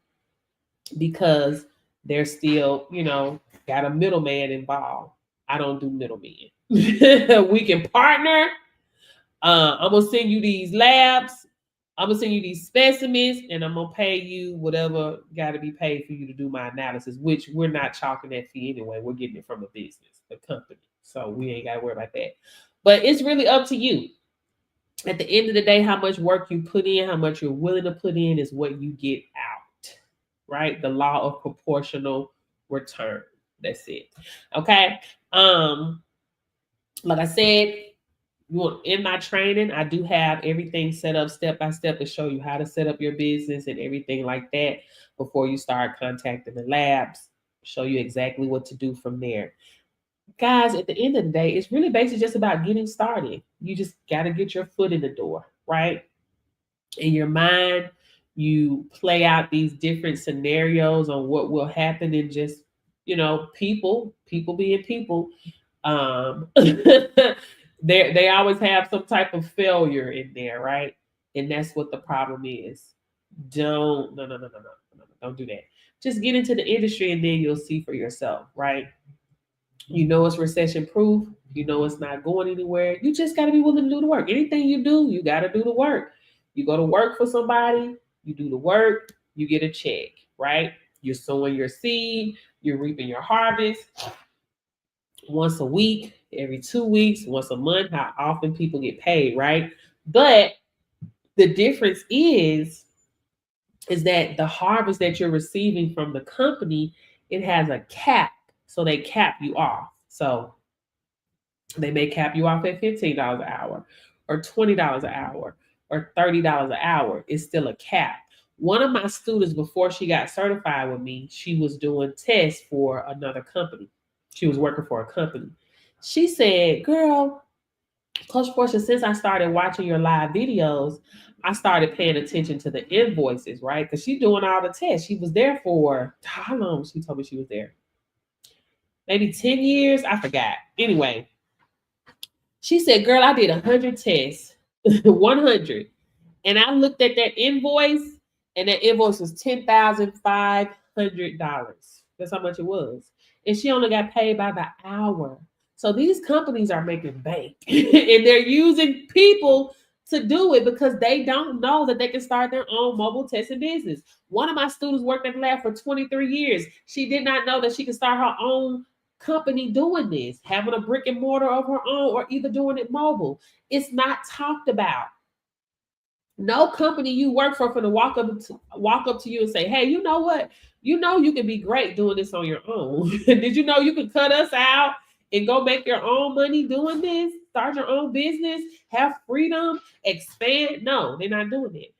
because they're still, got a middleman involved. I don't do middlemen. We can partner. I'm going to send you these labs. I'm going to send you these specimens, and I'm going to pay you whatever got to be paid for you to do my analysis, which we're not chalking that fee anyway. We're getting it from a business, a company. So we ain't got to worry about that. But it's really up to you. At the end of the day, how much work you put in, how much you're willing to put in is what you get out, right? The law of proportional return. That's it. Okay. Like I said, in my training, I do have everything set up step by step to show you how to set up your business and everything like that before you start contacting the labs, show you exactly what to do from there. Guys, at the end of the day, it's really basically just about getting started. You just got to get your foot in the door, right? In your mind, You play out these different scenarios on what will happen, and just, people being people. They always have some type of failure in there, right? And that's what the problem is. Don't no no no no no no, don't do that. Just get into the industry and then you'll see for yourself, right? You know it's recession proof. You know it's not going anywhere. You just got to be willing to do the work. Anything you do, you got to do the work. You go to work for somebody, you do the work, you get a check, right? You're sowing your seed, you're reaping your harvest once a week, every 2 weeks, once a month, how often people get paid, right? But the difference is that the harvest that you're receiving from the company, it has a cap. So they cap you off. So they may cap you off at $15 an hour or $20 an hour or $30 an hour. It's still a cap. One of my students, before she got certified with me, she was doing tests for another company. She was working for a company. She said, girl, Coach Portia, since I started watching your live videos, I started paying attention to the invoices, right? Because she's doing all the tests. She was there for, how long she told me she was there? Maybe 10 years? I forgot. Anyway, she said, girl, I did 100 tests, 100. And I looked at that invoice, and that invoice was $10,500. That's how much it was. And she only got paid by the hour. So these companies are making bank and they're using people to do it because they don't know that they can start their own mobile testing business. One of my students worked at the lab for 23 years. She did not know that she could start her own company doing this, having a brick and mortar of her own, or either doing it mobile. It's not talked about. No company you work for to walk up to you and say, hey, you know what? You know you can be great doing this on your own. Did you know you can cut us out and go make your own money doing this? Start your own business, have freedom, expand? No, they're not doing it.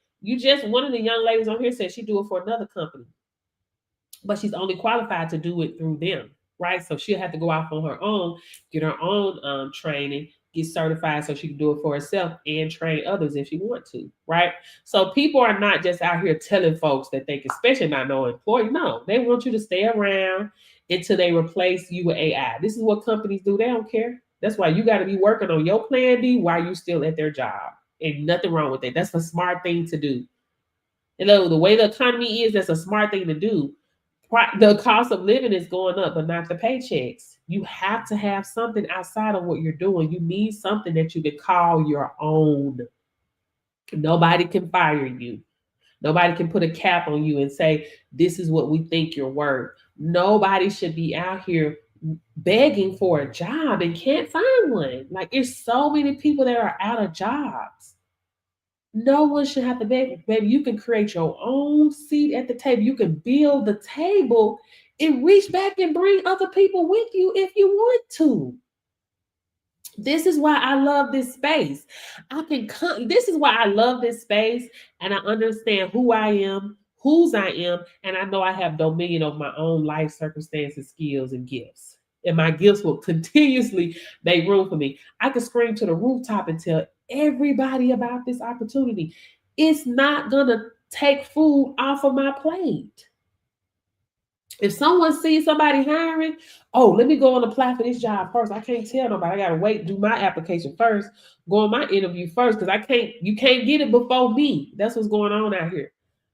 One of the young ladies on here said she do it for another company, but she's only qualified to do it through them, right? So she'll have to go off on her own, get her own training, get certified so she can do it for herself and train others if she want to, right? So people are not just out here telling folks that they can, especially not no employee. No, they want you to stay around until they replace you with AI. This is what companies do. They don't care. That's why you got to be working on your plan B while you're still at their job. Ain't nothing wrong with it. That's a smart thing to do. You know, the way the economy is, that's a smart thing to do. The cost of living is going up, but not the paychecks. You have to have something outside of what you're doing. You need something that you can call your own. Nobody can fire you. Nobody can put a cap on you and say, this is what we think you're worth. Nobody should be out here begging for a job and can't find one. Like, there's so many people that are out of jobs. No one should have to beg. Baby, you can create your own seat at the table. You can build the table and reach back and bring other people with you if you want to. This is why I love this space. This is why I love this space, and I understand who I am, whose I am, and I know I have dominion of my own life circumstances, skills, and gifts. And my gifts will continuously make room for me. I can scream to the rooftop and tell everybody about this opportunity. It's not gonna take food off of my plate. If someone sees somebody hiring, oh, let me go and apply for this job first. I can't tell nobody. I gotta wait, do my application first, go on my interview first, because you can't get it before me. That's what's going on out here.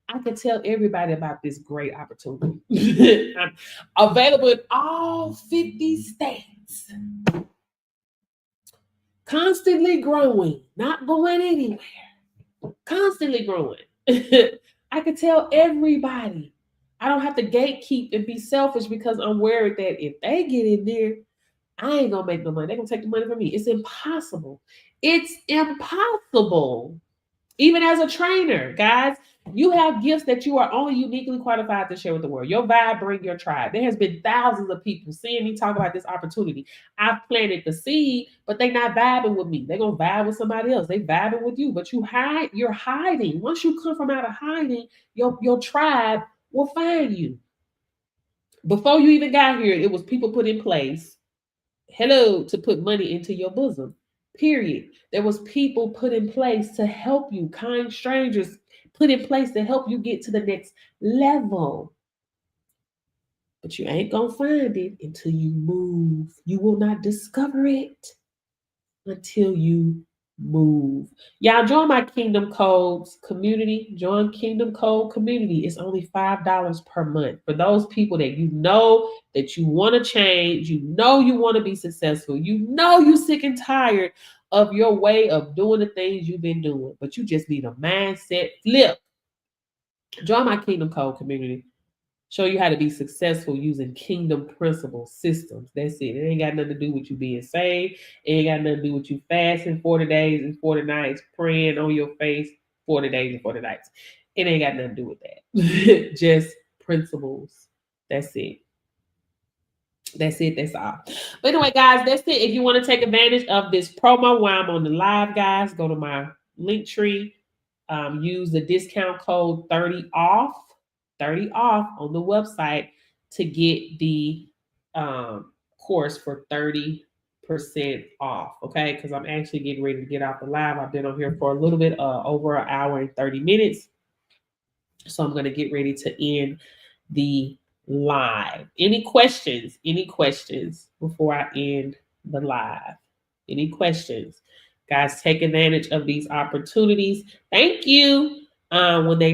I can tell everybody about this great opportunity. I'm available in all 50 states. Constantly growing, not going anywhere. Constantly growing. I can tell everybody. I don't have to gatekeep and be selfish because I'm worried that if they get in there, I ain't gonna make no money. They're gonna take the money from me. It's impossible. It's impossible. Even as a trainer, guys, you have gifts that you are only uniquely qualified to share with the world. Your vibe, bring your tribe. There has been thousands of people seeing me talk about this opportunity. I've planted the seed, but they're not vibing with me. They're gonna vibe with somebody else. They vibing with you, but you're hiding. Once you come from out of hiding, your tribe will find you. Before you even got here, it was people put in place, to put money into your bosom. Period. There was people put in place to help you, kind strangers, put in place to help you get to the next level. But you ain't gonna find it until you move. You will not discover it until you move. Y'all join my Kingdom Codes community. Join Kingdom Code community. It's only $5 per month. For those people that you know that you want to change, you know you want to be successful, you know you're sick and tired of your way of doing the things you've been doing, but you just need a mindset flip. Join my Kingdom Code community. Show you how to be successful using kingdom principles, systems. That's it. It ain't got nothing to do with you being saved. It ain't got nothing to do with you fasting 40 days and 40 nights, praying on your face 40 days and 40 nights. It ain't got nothing to do with that. Just principles. That's it. That's it. That's all. But anyway, guys, that's it. If you want to take advantage of this promo while I'm on the live, guys, go to my link tree. Use the discount code 30 off on the website to get the course for 30% off. Okay, because I'm actually getting ready to get off the live. I've been on here for a little bit over an hour and 30 minutes. So I'm going to get ready to end the live. Any questions before I end the live? Any questions? Guys, take advantage of these opportunities. Thank you. When they